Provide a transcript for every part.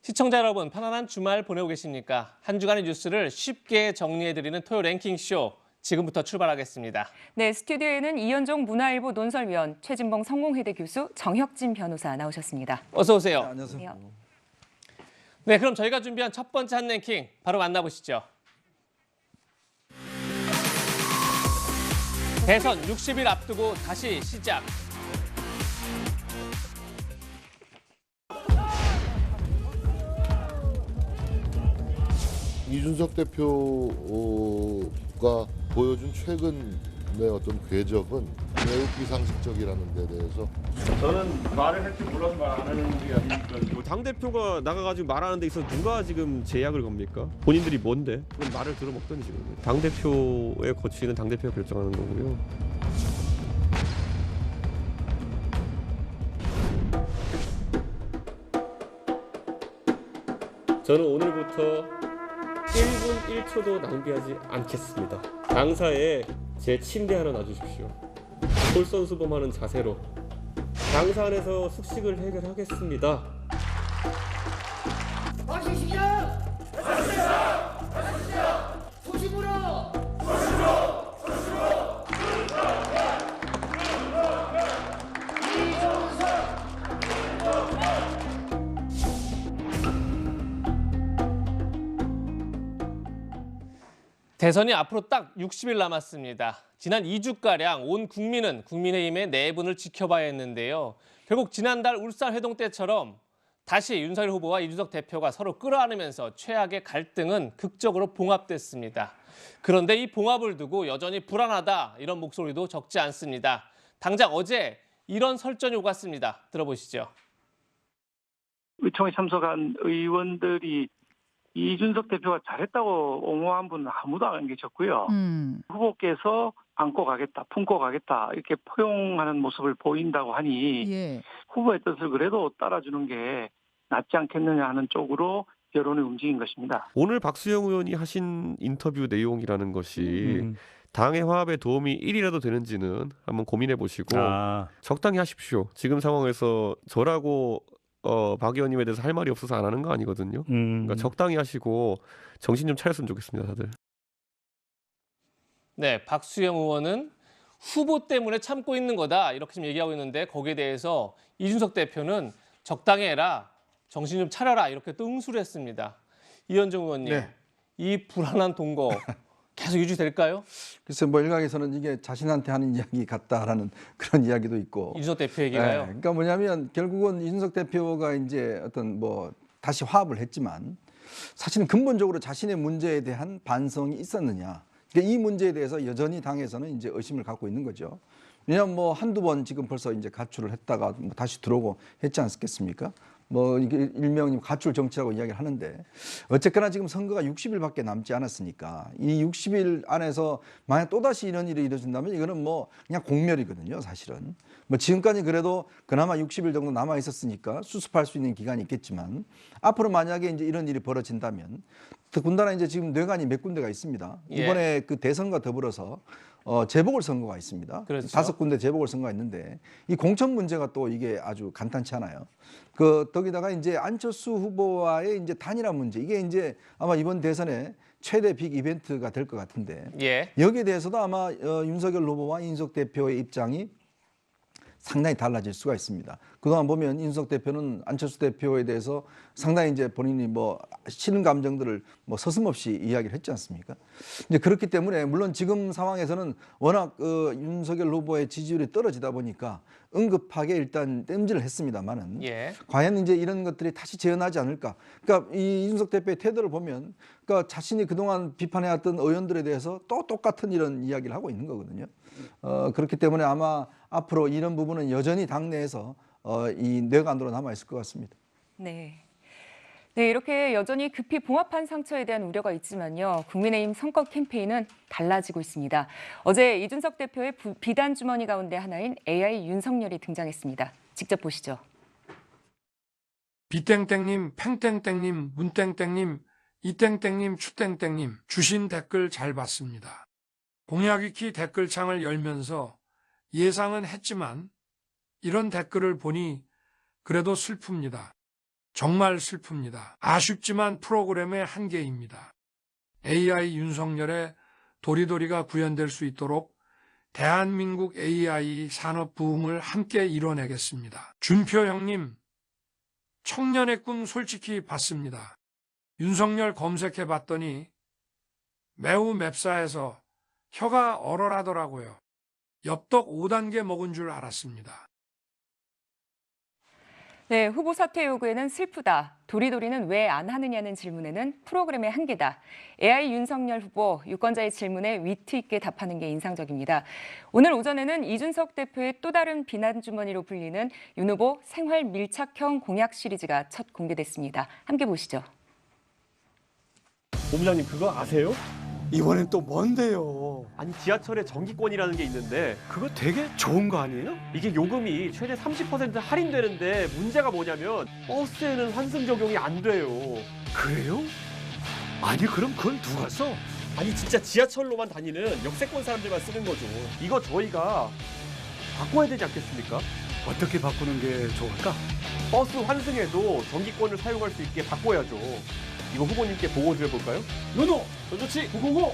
시청자 여러분, 편안한 주말 보내고 계십니까? 한 주간의 뉴스를 쉽게 정리해드리는 토요 랭킹쇼, 지금부터 출발하겠습니다. 네, 스튜디오에는 이현종 문화일보 논설위원, 최진봉 성공회대 교수, 정혁진 변호사 나오셨습니다. 어서 오세요. 네, 안녕하세요. 네, 그럼 저희가 준비한 첫 번째 한 랭킹 바로 만나보시죠. 대선 60일 앞두고 다시 시작. 이준석 대표가 보여준 최근의 어떤 궤적은 매우 비상식적이라는 데 대해서 저는 말을 할 줄 몰라서 말 안 하는 게 아니니까. 당대표가 나가가지고 말하는 데 있어서 누가 지금 제약을 겁니까? 본인들이 뭔데? 그건 말을 들어먹더니 지금. 당대표의 거취는 당대표가 결정하는 거고요. 저는 오늘부터 1분 1초도 낭비하지 않겠습니다. 당사에 제 침대 하나 놔주십시오. 솔선수범하는 자세로 당사 안에서 숙식을 해결하겠습니다. 마시시죠! 소식으로! 대선이 앞으로 딱 60일 남았습니다. 지난 2주가량 온 국민은 국민의힘의 내분을 지켜봐야 했는데요. 결국 지난달 울산 회동 때처럼 다시 윤석열 후보와 이준석 대표가 서로 끌어안으면서 최악의 갈등은 극적으로 봉합됐습니다. 그런데 이 봉합을 두고 여전히 불안하다, 이런 목소리도 적지 않습니다. 당장 어제 이런 설전이 오갔습니다. 들어보시죠. 의총에 참석한 의원들이 이준석 대표가 잘했다고 옹호한 분은 아무도 안 계셨고요. 후보께서 안고 가겠다, 품고 가겠다 이렇게 포용하는 모습을 보인다고 하니 후보의 뜻을 그래도 따라주는 게 낫지 않겠느냐 하는 쪽으로 여론이 움직인 것입니다. 오늘 박수영 의원이 하신 인터뷰 내용이라는 것이 당의 화합에 도움이 1이라도 되는지는 한번 고민해 보시고 적당히 하십시오. 지금 상황에서 저라고 박 의원님에 대해서 할 말이 없어서 안 하는 거 아니거든요. 그러니까 적당히 하시고 정신 좀 차렸으면 좋겠습니다, 다들. 네, 박수영 의원은 후보 때문에 참고 있는 거다, 이렇게 좀 얘기하고 있는데, 거기에 대해서 이준석 대표는 적당히 해라, 정신 좀 차려라, 이렇게 또 응수를 했습니다. 이현종 의원님, 네. 이 불안한 동거 계속 유지될까요? 글쎄 뭐 일각에서는 이게 자신한테 하는 이야기 같다라는 그런 이야기도 있고. 이준석 대표 얘기가요. 네, 그러니까 뭐냐면 결국은 이준석 대표가 이제 어떤 뭐 다시 화합을 했지만 사실은 근본적으로 자신의 문제에 대한 반성이 있었느냐. 그러니까 이 문제에 대해서 여전히 당에서는 이제 의심을 갖고 있는 거죠. 왜냐하면 뭐 한두 번 지금 벌써 이제 가출을 했다가 뭐 다시 들어오고 했지 않겠습니까? 뭐 이게 일명 가출 정치라고 이야기를 하는데, 어쨌거나 지금 선거가 60일밖에 남지 않았으니까 이 60일 안에서 만약 또다시 이런 일이 이루어진다면 이거는 뭐 그냥 공멸이거든요, 사실은. 뭐 지금까지 그래도 그나마 60일 정도 남아 있었으니까 수습할 수 있는 기간이 있겠지만, 앞으로 만약에 이제 이런 일이 벌어진다면, 더군다나 이제 지금 뇌관이 몇 군데가 있습니다. 이번에 그 대선과 더불어서 재보궐선거가 있습니다. 그렇죠. 5군데 재보궐선거가 있는데 이 공천 문제가 또 이게 아주 간단치 않아요. 거기다가 이제 안철수 후보와의 이제 단일화 문제, 이게 이제 아마 이번 대선의 최대 빅 이벤트가 될 것 같은데, 여기에 대해서도 아마 윤석열 후보와 이준석 대표의 입장이 상당히 달라질 수가 있습니다. 그동안 보면 이준석 대표는 안철수 대표에 대해서 상당히 이제 본인이 뭐 싫은 감정들을 뭐 서슴없이 이야기를 했지 않습니까? 이제 그렇기 때문에 물론 지금 상황에서는 워낙 윤석열 후보의 지지율이 떨어지다 보니까 응급하게 일단 땜질을 했습니다만은 과연 이제 이런 것들이 다시 재현하지 않을까? 그러니까 이 이준석 대표의 태도를 보면, 그러니까 자신이 그동안 비판해왔던 의원들에 대해서 또 똑같은 이런 이야기를 하고 있는 거거든요. 그렇기 때문에 아마 앞으로 이런 부분은 여전히 당내에서 이 뇌관으로 남아 있을 것 같습니다. 네. 네, 이렇게 여전히 급히 봉합한 상처에 대한 우려가 있지만요. 국민의힘 선거 캠페인은 달라지고 있습니다. 어제 이준석 대표의 비단 주머니 가운데 하나인 AI 윤석열이 등장했습니다. 직접 보시죠. 비땡땡님, 팽땡땡님, 문땡땡님, 이땡땡님, 추땡땡님 주신 댓글 잘 봤습니다. 공약 익히 댓글창을 열면서 예상은 했지만 이런 댓글을 보니 그래도 슬픕니다. 정말 슬픕니다. 아쉽지만 프로그램의 한계입니다. AI 윤석열의 도리도리가 구현될 수 있도록 대한민국 AI 산업 부흥을 함께 이뤄내겠습니다. 준표 형님, 청년의 꿈 솔직히 봤습니다. 윤석열 검색해 봤더니 매우 맵싸해서 혀가 얼얼하더라고요. 엽떡 5단계 먹은 줄 알았습니다. 네, 후보 사퇴 요구에는 슬프다. 도리도리는 왜 안 하느냐는 질문에는 프로그램의 한계다. AI 윤석열 후보 유권자의 질문에 위트 있게 답하는 게 인상적입니다. 오늘 오전에는 이준석 대표의 또 다른 비난 주머니로 불리는 윤 후보 생활 밀착형 공약 시리즈가 첫 공개됐습니다. 함께 보시죠. 본부장님 그거 아세요? 이번엔 또 뭔데요? 아니 지하철에 정기권이라는 게 있는데 그거 되게 좋은 거 아니에요? 이게 요금이 최대 30% 할인되는데 문제가 뭐냐면 버스에는 환승 적용이 안 돼요. 그래요? 아니 그럼 그건 누가 써? 아니 진짜 지하철로만 다니는 역세권 사람들만 쓰는 거죠. 이거 저희가 바꿔야 되지 않겠습니까? 어떻게 바꾸는 게 좋을까? 버스 환승에도 정기권을 사용할 수 있게 바꿔야죠. 이거 후보님께 보고 드려볼까요? 노노! 전조치 999!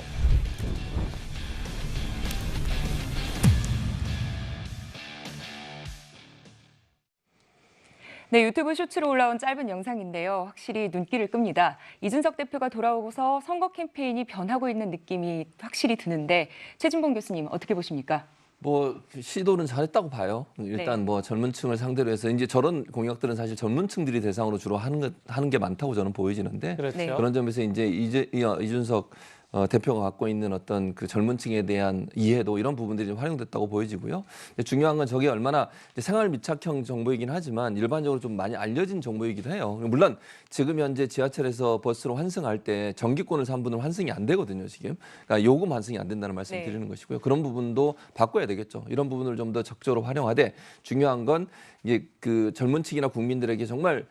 네, 유튜브 쇼츠로 올라온 짧은 영상인데요. 확실히 눈길을 끕니다. 이준석 대표가 돌아오고서 선거 캠페인이 변하고 있는 느낌이 확실히 드는데 최진봉 교수님 어떻게 보십니까? 뭐 시도는 잘했다고 봐요. 일단 네. 뭐 젊은 층을 상대로 해서 이제 저런 공약들은 사실 젊은 층들이 대상으로 주로 하는 게 많다고 저는 보여지는데 그렇죠. 네. 그런 점에서 이제 이준석 대표가 갖고 있는 어떤 그 젊은 층에 대한 이해도 이런 부분들이 좀 활용됐다고 보여지고요. 중요한 건 저게 얼마나 생활 밀착형 정보이긴 하지만 일반적으로 좀 많이 알려진 정보이기도 해요. 물론 지금 현재 지하철에서 버스로 환승할 때 정기권을 산 분은 환승이 안 되거든요. 지금 그러니까 요금 환승이 안 된다는 말씀을 드리는 것이고요. 그런 부분도 바꿔야 되겠죠. 이런 부분을 좀 더 적극적으로 활용하되 중요한 건 이게 그 젊은 층이나 국민들에게 정말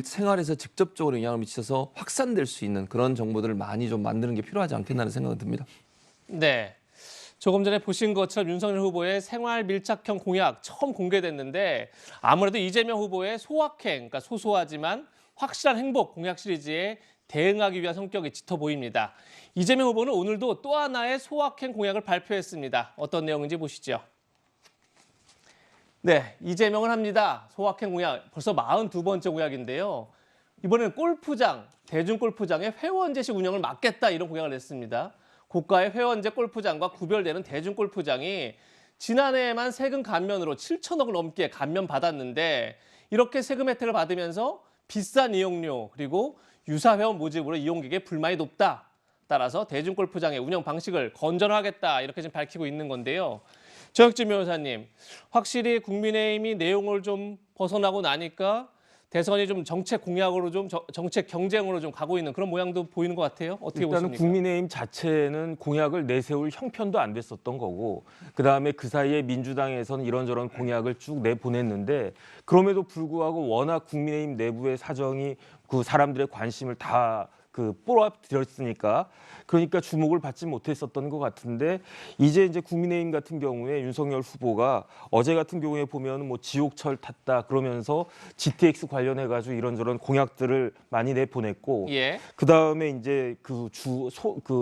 생활에서 직접적으로 영향을 미쳐서 확산될 수 있는 그런 정보들을 많이 좀 만드는 게 필요하지 않겠나는 생각이 듭니다. 네. 조금 전에 보신 것처럼 윤석열 후보의 생활 밀착형 공약 처음 공개됐는데 아무래도 이재명 후보의 소확행, 그러니까 소소하지만 확실한 행복 공약 시리즈에 대응하기 위한 성격이 짙어 보입니다. 이재명 후보는 오늘도 또 하나의 소확행 공약을 발표했습니다. 어떤 내용인지 보시죠. 네, 이재명은 합니다. 소확행 공약, 벌써 42번째 공약인데요. 이번에는 골프장, 대중골프장의 회원제식 운영을 막겠다 이런 공약을 냈습니다. 고가의 회원제 골프장과 구별되는 대중골프장이 지난해에만 세금 감면으로 7천억을 넘게 감면받았는데 이렇게 세금 혜택을 받으면서 비싼 이용료 그리고 유사회원 모집으로 이용객의 불만이 높다. 따라서 대중골프장의 운영 방식을 건전하겠다 이렇게 지금 밝히고 있는 건데요. 조혁진 변호사님, 확실히 국민의힘이 내용을 좀 벗어나고 나니까 대선이 좀 정책 공약으로 좀 정책 경쟁으로 좀 가고 있는 그런 모양도 보이는 것 같아요. 어떻게 일단은 보십니까? 국민의힘 자체는 공약을 내세울 형편도 안 됐었던 거고 그다음에 그 사이에 민주당에서는 이런저런 공약을 쭉 내보냈는데 그럼에도 불구하고 워낙 국민의힘 내부의 사정이 그 사람들의 관심을 다 뽑아들였으니까 그러니까 주목을 받지 못했었던 것 같은데 이제 국민의힘 같은 경우에 윤석열 후보가 어제 같은 경우에 보면 뭐 지옥철 탔다 그러면서 GTX 관련해 가지고 이런저런 공약들을 많이 내보냈고 예. 그다음에 이제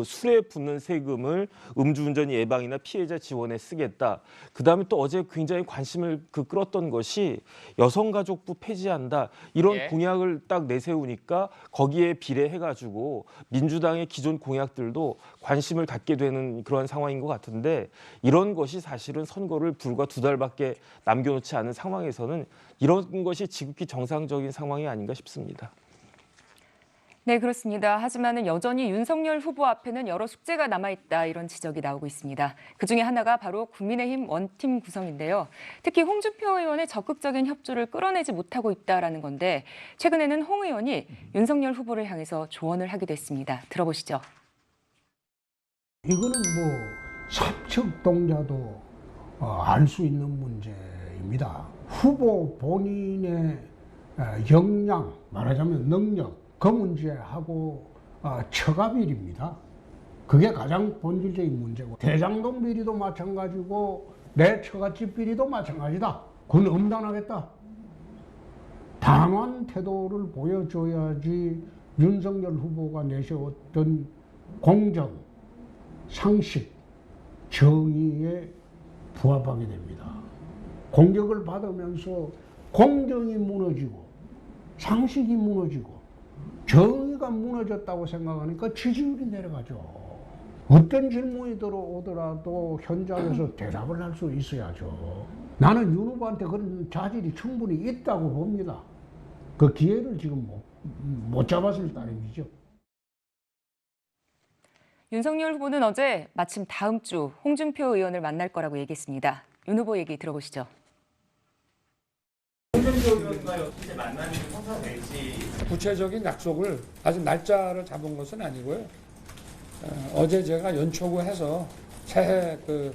술에 붙는 세금을 음주운전 예방이나 피해자 지원에 쓰겠다. 그다음에 또 어제 굉장히 관심을 끌었던 것이 여성가족부 폐지한다. 이런 예. 공약을 딱 내세우니까 거기에 비례해 가지고 민주당의 기존 공약들도 관심을 갖게 되는 그런 상황인 것 같은데 이런 것이 사실은 선거를 불과 2달밖에 남겨놓지 않은 상황에서는 이런 것이 지극히 정상적인 상황이 아닌가 싶습니다. 네, 그렇습니다. 하지만은 여전히 윤석열 후보 앞에는 여러 숙제가 남아있다 이런 지적이 나오고 있습니다. 그중에 하나가 바로 국민의힘 원팀 구성인데요. 특히 홍준표 의원의 적극적인 협조를 끌어내지 못하고 있다라는 건데 최근에는 홍 의원이 윤석열 후보를 향해서 조언을 하기도 했습니다. 들어보시죠. 이거는 뭐 사측동자도 알 수 있는 문제입니다. 후보 본인의 역량, 말하자면 능력, 그 문제하고 처가비리입니다. 그게 가장 본질적인 문제고 대장동 비리도 마찬가지고 내 처갓집 비리도 마찬가지다. 그건 엄단하겠다. 당 단호한 태도를 보여줘야지 윤석열 후보가 내세웠던 공정, 상식, 정의에 부합하게 됩니다. 공격을 받으면서 공정이 무너지고 상식이 무너지고 정의가 무너졌다고 생각하니까 지지율이 내려가죠. 어떤 질문이 들어오더라도 현장에서 대답을 할 수 있어야죠. 나는 윤 후보한테 그런 자질이 충분히 있다고 봅니다. 그 기회를 지금 못 잡았을 따름이죠. 윤석열 후보는 어제 마침 다음 주 홍준표 의원을 만날 거라고 얘기했습니다. 윤 후보 얘기 들어보시죠. 홍준표 의원과 어떻게 만나는 성사가 될지 구체적인 약속을 아직 날짜를 잡은 것은 아니고요. 어제 제가 연초구해서 새해 그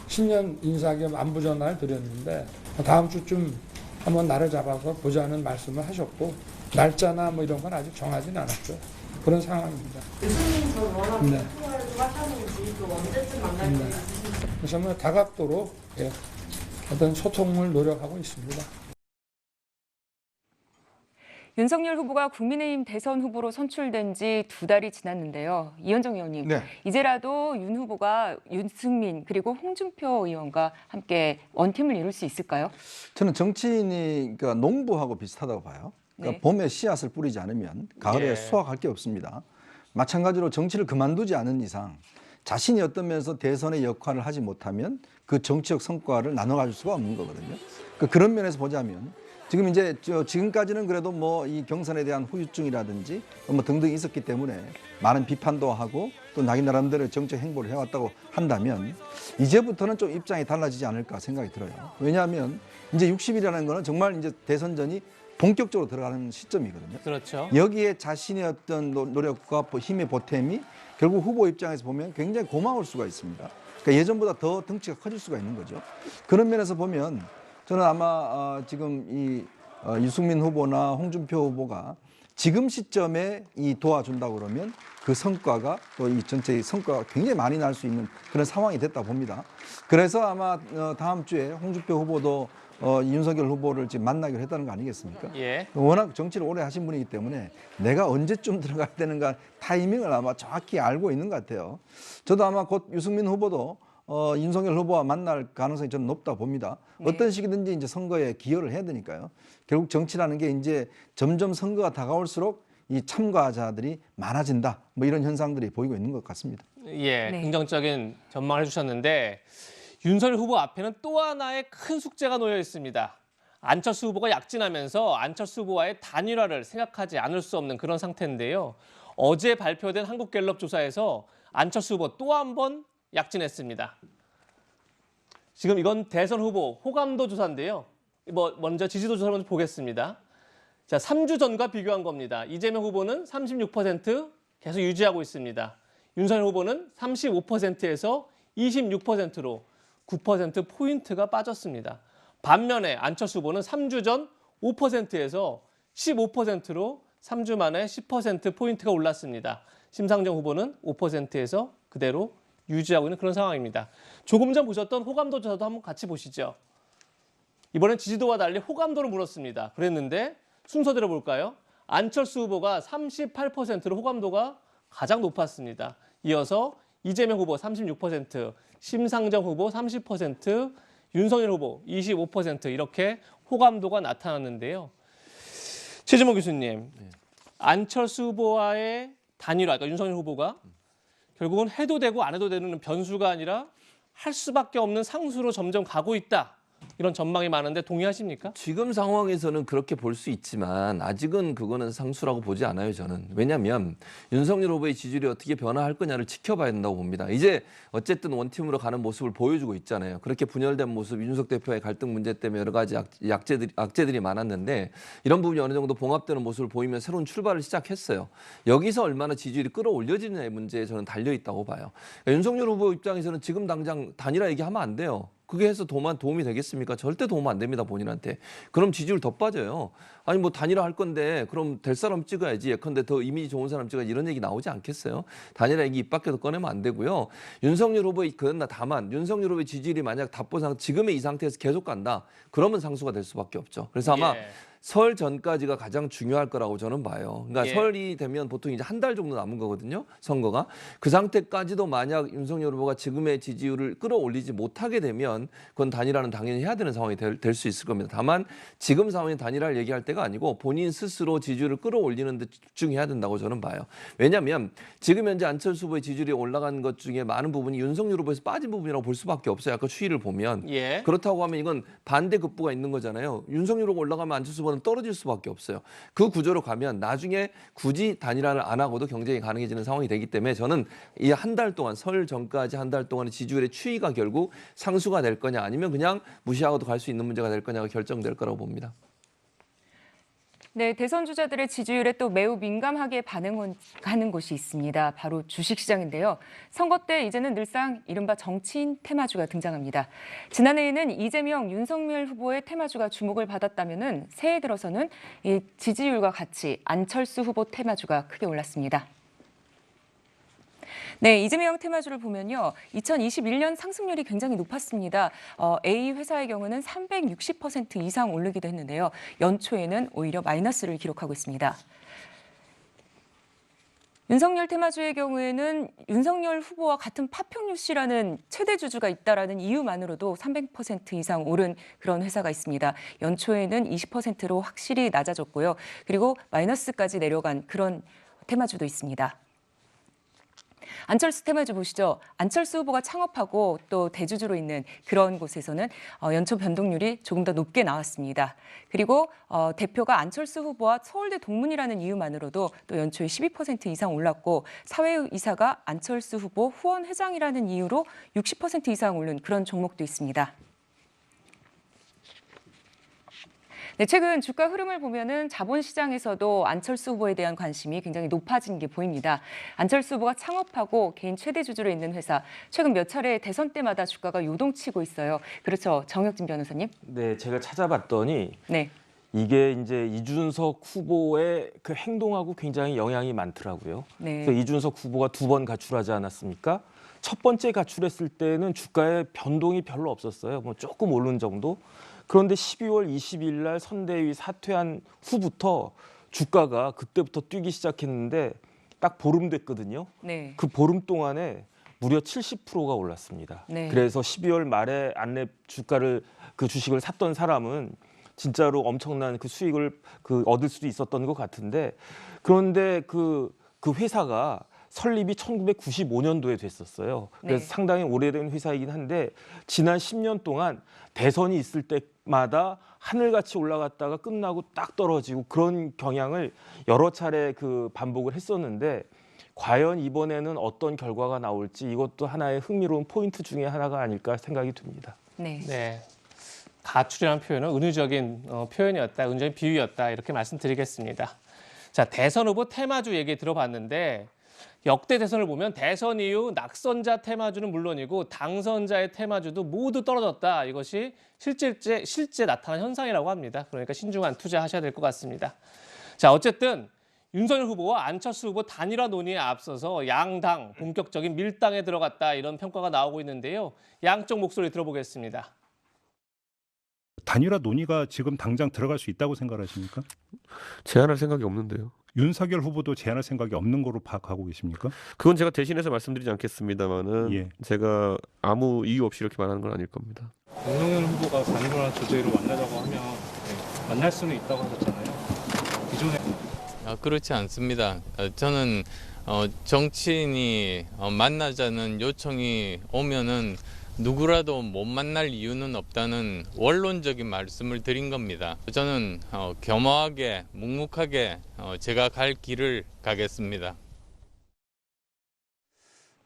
신년 인사 겸 안부 전화를 드렸는데 다음 주쯤 한번 날을 잡아서 보자는 말씀을 하셨고 날짜나 뭐 이런 건 아직 정하진 않았죠. 그런 상황입니다. 유승민 전 원하는 투표를 하셨는지 또 언제쯤 만날 수 있으신지. 그래서 뭐 다각도로 어떤 소통을 노력하고 있습니다. 윤석열 후보가 국민의힘 대선 후보로 선출된 지 2달이 지났는데요. 이현정 의원님, 네. 이제라도 윤 후보가 윤승민 그리고 홍준표 의원과 함께 원팀을 이룰 수 있을까요? 저는 정치인이 그러니까 농부하고 비슷하다고 봐요. 그러니까 네. 봄에 씨앗을 뿌리지 않으면 가을에 예. 수확할 게 없습니다. 마찬가지로 정치를 그만두지 않은 이상 자신이 어떤 면에서 대선의 역할을 하지 못하면 그 정치적 성과를 나눠 가질 수가 없는 거거든요. 그러니까 그런 면에서 보자면 지금 이제 지금까지는 그래도 뭐 이 경선에 대한 후유증이라든지 뭐 등등 있었기 때문에 많은 비판도 하고 또 자기 나름대로 정책 행보를 해왔다고 한다면 이제부터는 좀 입장이 달라지지 않을까 생각이 들어요. 왜냐하면 이제 60일이라는 거는 정말 이제 대선전이 본격적으로 들어가는 시점이거든요. 그렇죠. 여기에 자신의 어떤 노력과 힘의 보탬이 결국 후보 입장에서 보면 굉장히 고마울 수가 있습니다. 그러니까 예전보다 더 덩치가 커질 수가 있는 거죠. 그런 면에서 보면 저는 아마 지금 이 유승민 후보나 홍준표 후보가 지금 시점에 이 도와준다고 그러면 그 성과가 또 이 전체의 성과가 굉장히 많이 날 수 있는 그런 상황이 됐다 봅니다. 그래서 아마 다음 주에 홍준표 후보도 윤석열 후보를 지금 만나기로 했다는 거 아니겠습니까? 예. 워낙 정치를 오래 하신 분이기 때문에 내가 언제쯤 들어가야 되는가 타이밍을 아마 정확히 알고 있는 것 같아요. 저도 아마 곧 유승민 후보도 윤석열 후보와 만날 가능성이 저는 높다 봅니다. 네. 어떤 식이든지 이제 선거에 기여를 해야 되니까요. 결국 정치라는 게 이제 점점 선거가 다가올수록 이 참가자들이 많아진다. 뭐 이런 현상들이 보이고 있는 것 같습니다. 예, 네. 긍정적인 전망을 해주셨는데 윤석열 후보 앞에는 또 하나의 큰 숙제가 놓여 있습니다. 안철수 후보가 약진하면서 안철수 후보와의 단일화를 생각하지 않을 수 없는 그런 상태인데요. 어제 발표된 한국갤럽 조사에서 안철수 후보 또 한 번 약진했습니다. 지금 이건 대선 후보 호감도 조사인데요. 먼저 지지도 조사를 먼저 보겠습니다. 자, 3주 전과 비교한 겁니다. 이재명 후보는 36% 계속 유지하고 있습니다. 윤석열 후보는 35%에서 26%로 9%포인트가 빠졌습니다. 반면에 안철수 후보는 3주 전 5%에서 15%로 3주 만에 10%포인트가 올랐습니다. 심상정 후보는 5%에서 그대로 유지하고 있는 그런 상황입니다. 조금 전 보셨던 호감도 조사도 한번 같이 보시죠. 이번엔 지지도와 달리 호감도를 물었습니다. 그랬는데 순서대로 볼까요? 안철수 후보가 38%로 호감도가 가장 높았습니다. 이어서 이재명 후보 36%, 심상정 후보 30%, 윤석열 후보 25% 이렇게 호감도가 나타났는데요. 최재모 교수님, 안철수 후보와의 단일화, 그러니까 윤석열 후보가 결국은 해도 되고 안 해도 되는 변수가 아니라 할 수밖에 없는 상수로 점점 가고 있다. 이런 전망이 많은데 동의하십니까? 지금 상황에서는 그렇게 볼 수 있지만 아직은 그거는 상수라고 보지 않아요, 저는. 왜냐하면 윤석열 후보의 지지율이 어떻게 변화할 거냐를 지켜봐야 된다고 봅니다. 이제 어쨌든 원팀으로 가는 모습을 보여주고 있잖아요. 그렇게 분열된 모습, 이준석 대표의 갈등 문제 때문에 여러 가지 악재들이 많았는데 이런 부분이 어느 정도 봉합되는 모습을 보이면 새로운 출발을 시작했어요. 여기서 얼마나 지지율이 끌어올려지느냐의 문제에 저는 달려있다고 봐요. 그러니까 윤석열 후보 입장에서는 지금 당장 단일화 얘기하면 안 돼요. 그게 해서 도움이 되겠습니까? 절대 도움 안 됩니다, 본인한테. 그럼 지지율 더 빠져요. 아니 뭐 단일화 할 건데 그럼 될 사람 찍어야지. 예컨대 더 이미지 좋은 사람 찍어야지. 이런 얘기 나오지 않겠어요? 단일화 얘기 입 밖에서 꺼내면 안 되고요. 윤석열 후보의 그러나 다만 윤석열 후보의 지지율이 만약 답보상 지금의 이 상태에서 계속 간다. 그러면 상수가 될 수밖에 없죠. 그래서 아마 설 전까지가 가장 중요할 거라고 저는 봐요. 그러니까 예. 설이 되면 보통 이제 한 달 정도 남은 거거든요. 선거가. 그 상태까지도 만약 윤석열 후보가 지금의 지지율을 끌어올리지 못하게 되면 그건 단일화는 당연히 해야 되는 상황이 될 수 있을 겁니다. 다만 지금 상황이 단일화를 얘기할 때가 아니고 본인 스스로 지지율을 끌어올리는 데 집중해야 된다고 저는 봐요. 왜냐하면 지금 현재 안철수 후보의 지지율이 올라간 것 중에 많은 부분이 윤석열 후보에서 빠진 부분이라고 볼 수밖에 없어요. 아까 추이를 보면. 예. 그렇다고 하면 이건 반대급부가 있는 거잖아요. 윤석열 후보가 올라가면 안철수 후보는 떨어질 수밖에 없어요. 그 구조로 가면 나중에 굳이 단일화를 안 하고도 경쟁이 가능해지는 상황이 되기 때문에 저는 이 한 달 동안 설 전까지 한 달 동안의 지지율의 추이가 결국 상수가 될 거냐 아니면 그냥 무시하고도 갈 수 있는 문제가 될 거냐가 결정될 거라고 봅니다. 네, 대선 주자들의 지지율에 또 매우 민감하게 반응하는 곳이 있습니다. 바로 주식시장인데요. 선거 때 이제는 늘상 이른바 정치인 테마주가 등장합니다. 지난해에는 이재명, 윤석열 후보의 테마주가 주목을 받았다면은 새해 들어서는 이 지지율과 같이 안철수 후보 테마주가 크게 올랐습니다. 네, 이재명 테마주를 보면요. 2021년 상승률이 굉장히 높았습니다. A 회사의 경우는 360% 이상 오르기도 했는데요. 연초에는 오히려 마이너스를 기록하고 있습니다. 윤석열 테마주의 경우에는 윤석열 후보와 같은 파평유씨라는 최대 주주가 있다라는 이유만으로도 300% 이상 오른 그런 회사가 있습니다. 연초에는 20%로 확실히 낮아졌고요. 그리고 마이너스까지 내려간 그런 테마주도 있습니다. 안철수 테마주 보시죠. 안철수 후보가 창업하고 또 대주주로 있는 그런 곳에서는 연초 변동률이 조금 더 높게 나왔습니다. 그리고 대표가 안철수 후보와 서울대 동문이라는 이유만으로도 또 연초에 12% 이상 올랐고 사회이사가 안철수 후보 후원 회장이라는 이유로 60% 이상 오른 그런 종목도 있습니다. 네, 최근 주가 흐름을 보면은 자본시장에서도 안철수 후보에 대한 관심이 굉장히 높아진 게 보입니다. 안철수 후보가 창업하고 개인 최대 주주로 있는 회사, 최근 몇 차례 대선 때마다 주가가 요동치고 있어요. 그렇죠, 정혁진 변호사님? 네, 제가 찾아봤더니 네. 이게 이제 이준석 후보의 그 행동하고 굉장히 영향이 많더라고요. 네. 그래서 이준석 후보가 2번 가출하지 않았습니까? 첫 번째 가출했을 때는 주가에 변동이 별로 없었어요. 뭐 조금 오른 정도. 그런데 12월 20일 날 선대위 사퇴한 후부터 주가가 그때부터 뛰기 시작했는데 딱 보름 됐거든요. 네. 그 보름 동안에 무려 70%가 올랐습니다. 네. 그래서 12월 말에 안내 그 주식을 샀던 사람은 진짜로 엄청난 그 수익을 얻을 수도 있었던 것 같은데, 그런데 그 회사가 설립이 1995년도에 됐었어요. 그래서 네. 상당히 오래된 회사이긴 한데 지난 10년 동안 대선이 있을 때마다 하늘같이 올라갔다가 끝나고 딱 떨어지고 그런 경향을 여러 차례 반복을 했었는데, 과연 이번에는 어떤 결과가 나올지 이것도 하나의 흥미로운 포인트 중에 하나가 아닐까 생각이 듭니다. 네. 네. 가출이라는 표현은 은유적인 표현이었다, 은유적인 비유였다 이렇게 말씀드리겠습니다. 자, 대선 후보 테마주 얘기 들어봤는데 역대 대선을 보면 대선 이후 낙선자 테마주는 물론이고 당선자의 테마주도 모두 떨어졌다. 이것이 실제 나타난 현상이라고 합니다. 그러니까 신중한 투자하셔야 될 것 같습니다. 자, 어쨌든 윤석열 후보와 안철수 후보 단일화 논의에 앞서서 양당 본격적인 밀당에 들어갔다 이런 평가가 나오고 있는데요. 양쪽 목소리 들어보겠습니다. 단일화 논의가 지금 당장 들어갈 수 있다고 생각하십니까? 제한할 생각이 없는데요. 윤석열 후보도 제한할 생각이 없는 거로 파악하고 계십니까? 그건 제가 대신해서 말씀드리지 않겠습니다만은 예. 제가 아무 이유 없이 이렇게 말하는 건 아닐 겁니다. 윤석열 후보가 단일화 주제로 만나자고 하면 만날 수는 있다고 하셨잖아요. 기존에 그렇지 않습니다. 저는 정치인이 만나자는 요청이 오면은 누구라도 못 만날 이유는 없다는 원론적인 말씀을 드린 겁니다. 저는 겸허하게 묵묵하게 제가 갈 길을 가겠습니다.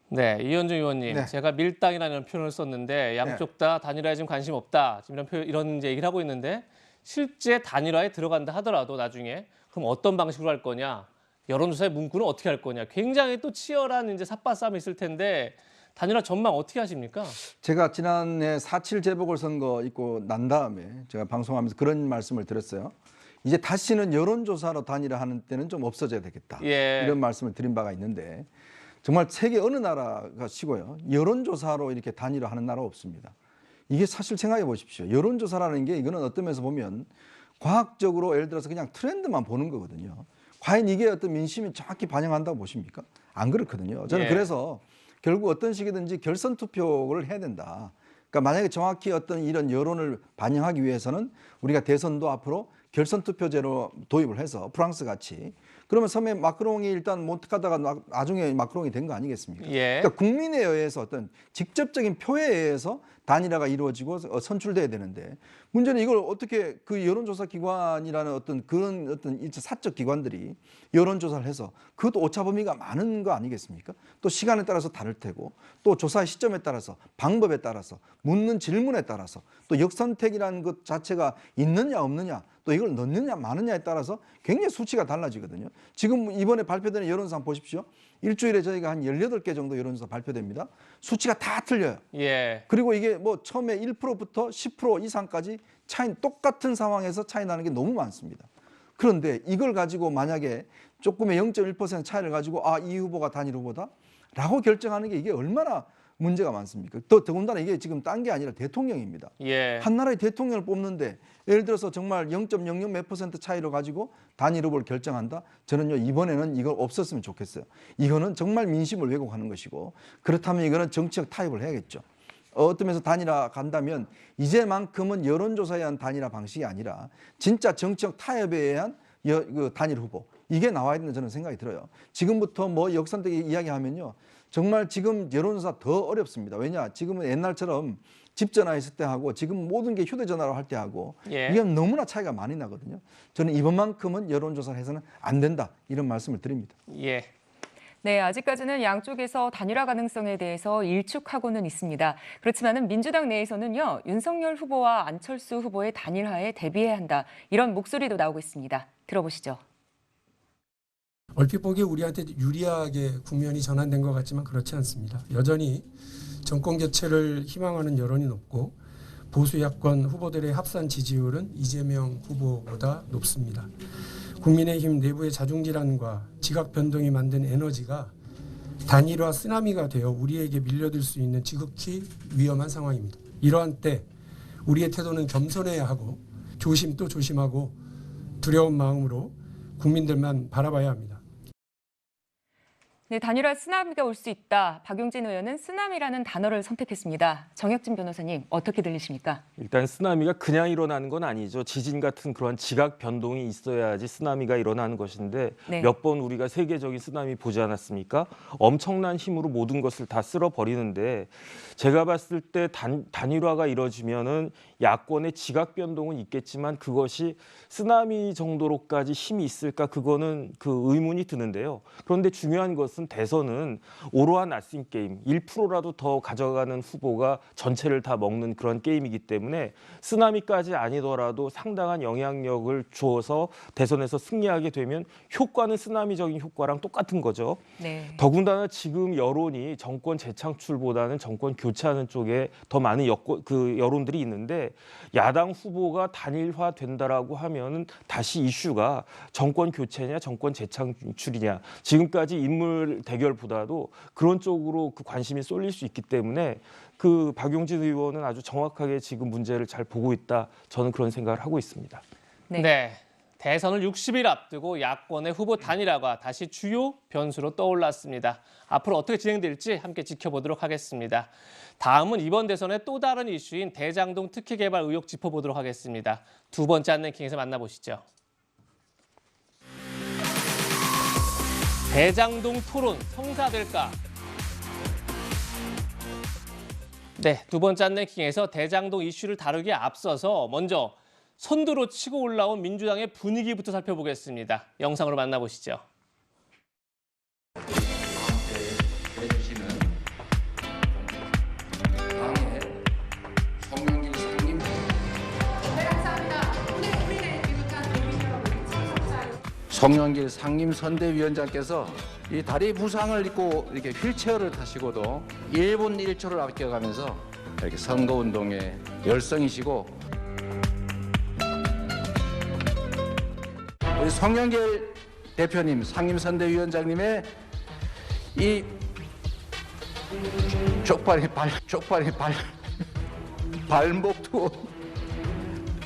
네, 이현중 의원님, 네. 제가 밀당이라는 표현을 썼는데 양쪽 다 단일화에 지금 관심 없다 지금 이런 이제 얘기를 하고 있는데, 실제 단일화에 들어간다 하더라도 나중에 그럼 어떤 방식으로 할 거냐, 여론조사의 문구는 어떻게 할 거냐, 굉장히 또 치열한 이제 삿바싸움이 있을 텐데 단일화 전망 어떻게 하십니까? 제가 지난해 4.7 재보궐선거 있고 난 다음에 제가 방송하면서 그런 말씀을 드렸어요. 이제 다시는 여론조사로 단일화하는 때는 좀 없어져야 되겠다. 예. 이런 말씀을 드린 바가 있는데, 정말 세계 어느 나라가 치고요, 여론조사로 이렇게 단일화하는 나라 없습니다. 이게 사실 생각해 보십시오. 여론조사라는 게 이거는 어떤 면에서 보면 과학적으로 예를 들어서 그냥 트렌드만 보는 거거든요. 과연 이게 어떤 민심이 정확히 반영한다고 보십니까? 안 그렇거든요. 저는 그래서 결국 어떤 식이든지 결선 투표를 해야 된다. 그러니까 만약에 정확히 어떤 이런 여론을 반영하기 위해서는 우리가 대선도 앞으로 결선 투표제로 도입을 해서 프랑스 같이 그러면 처음에 마크롱이 일단 못 가다가 나중에 마크롱이 된 거 아니겠습니까? 그러니까 국민에 의해서 어떤 직접적인 표에 의해서 단일화가 이루어지고 선출돼야 되는데 문제는 이걸 어떻게 그 여론조사 기관이라는 어떤 그런 어떤 사적 기관들이 여론조사를 해서 그것도 오차 범위가 많은 거 아니겠습니까? 또 시간에 따라서 다를 테고 또 조사의 시점에 따라서 방법에 따라서 묻는 질문에 따라서 또 역선택이라는 것 자체가 있느냐 없느냐 또 이걸 넣느냐 마느냐에 따라서 굉장히 수치가 달라지거든요. 지금 이번에 발표되는 여론조사 보십시오. 일주일에 저희가 한 18개 정도 여론조사 발표됩니다. 수치가 다 틀려요. 그리고 이게 뭐 처음에 1%부터 10% 이상까지 차이 똑같은 상황에서 차이 나는 게 너무 많습니다. 그런데 이걸 가지고 만약에 조금의 0.1% 차이를 가지고 이 후보가 단일 후보다 라고 결정하는 게 이게 얼마나 문제가 많습니까? 또 더군다나 이게 지금 딴 게 아니라 대통령입니다. 한 나라의 대통령을 뽑는데 예를 들어서 정말 0.00 몇 % 차이로 가지고 단일 후보를 결정한다? 저는요 이번에는 이걸 없었으면 좋겠어요. 이거는 정말 민심을 왜곡하는 것이고 그렇다면 이거는 정치적 타협을 해야겠죠. 어떤 면에서 단일화 간다면 이제만큼은 여론조사에 의한 단일화 방식이 아니라 진짜 정치적 타협에 의한 그 단일 후보 이게 나와야 된다는 저는 생각이 들어요. 지금부터 뭐 역선택 이야기하면요. 정말 지금 여론조사 더 어렵습니다. 왜냐? 지금은 옛날처럼 집 전화했을 때 하고 지금 모든 게 휴대전화로 할 때 하고 이게 너무나 차이가 많이 나거든요. 저는 이번만큼은 여론조사를 해서는 안 된다. 이런 말씀을 드립니다. 네, 아직까지는 양쪽에서 단일화 가능성에 대해서 일축하고는 있습니다. 그렇지만은 민주당 내에서는요. 윤석열 후보와 안철수 후보의 단일화에 대비해야 한다. 이런 목소리도 나오고 있습니다. 들어보시죠. 얼핏 보기에 우리한테 유리하게 국면이 전환된 것 같지만 그렇지 않습니다. 여전히 정권 교체를 희망하는 여론이 높고 보수 야권 후보들의 합산 지지율은 이재명 후보보다 높습니다. 국민의힘 내부의 자중질환과 지각 변동이 만든 에너지가 단일화 쓰나미가 되어 우리에게 밀려들 수 있는 지극히 위험한 상황입니다. 이러한 때 우리의 태도는 겸손해야 하고 조심 또 조심하고 두려운 마음으로 국민들만 바라봐야 합니다. 네, 단일화 쓰나미가 올 수 있다. 박용진 의원은 쓰나미라는 단어를 선택했습니다. 정혁진 변호사님, 어떻게 들리십니까? 일단 쓰나미가 그냥 일어나는 건 아니죠. 지진 같은 그런 지각 변동이 있어야지 쓰나미가 일어나는 것인데 몇 번 우리가 세계적인 쓰나미 보지 않았습니까? 엄청난 힘으로 모든 것을 다 쓸어버리는데 제가 봤을 때 단일화가 이뤄지면은 야권의 지각 변동은 있겠지만 그것이 쓰나미 정도로까지 힘이 있을까 그거는 그 의문이 드는데요. 그런데 중요한 것은 대선은 오로한 나싱 게임 1%라도 더 가져가는 후보가 전체를 다 먹는 그런 게임이기 때문에 쓰나미까지 아니더라도 상당한 영향력을 주어서 대선에서 승리하게 되면 효과는 쓰나미적인 효과랑 똑같은 거죠. 더군다나 지금 여론이 정권 재창출보다는 정권 교체하는 쪽에 더 많은 여론들이 있는데 야당 후보가 단일화된다라고 하면은 다시 이슈가 정권 교체냐 정권 재창출이냐 지금까지 인물 대결보다도 그런 쪽으로 그 관심이 쏠릴 수 있기 때문에 그 박용진 의원은 아주 정확하게 지금 문제를 잘 보고 있다. 저는 그런 생각을 하고 있습니다. 네. 대선을 60일 앞두고 야권의 후보 단일화가 다시 주요 변수로 떠올랐습니다. 앞으로 어떻게 진행될지 함께 지켜보도록 하겠습니다. 다음은 이번 대선의 또 다른 이슈인 대장동 특혜 개발 의혹 짚어보도록 하겠습니다. 두 번째 안랭킹에서 만나보시죠. 대장동 토론 성사될까? 네, 두 번째 안랭킹에서 대장동 이슈를 다루기에 앞서서 먼저 선두로 치고 올라온 민주당의 분위기부터 살펴보겠습니다. 영상으로 만나보시죠. 송영길 상임선대위원장께서 이 다리 부상을 입고 이렇게 휠체어를 타시고도 1분 1초를 아껴가면서 이렇게 선거운동에 열성이시고 우리 송영길 대표님, 상임선대위원장님의 이 쪽발이 발목도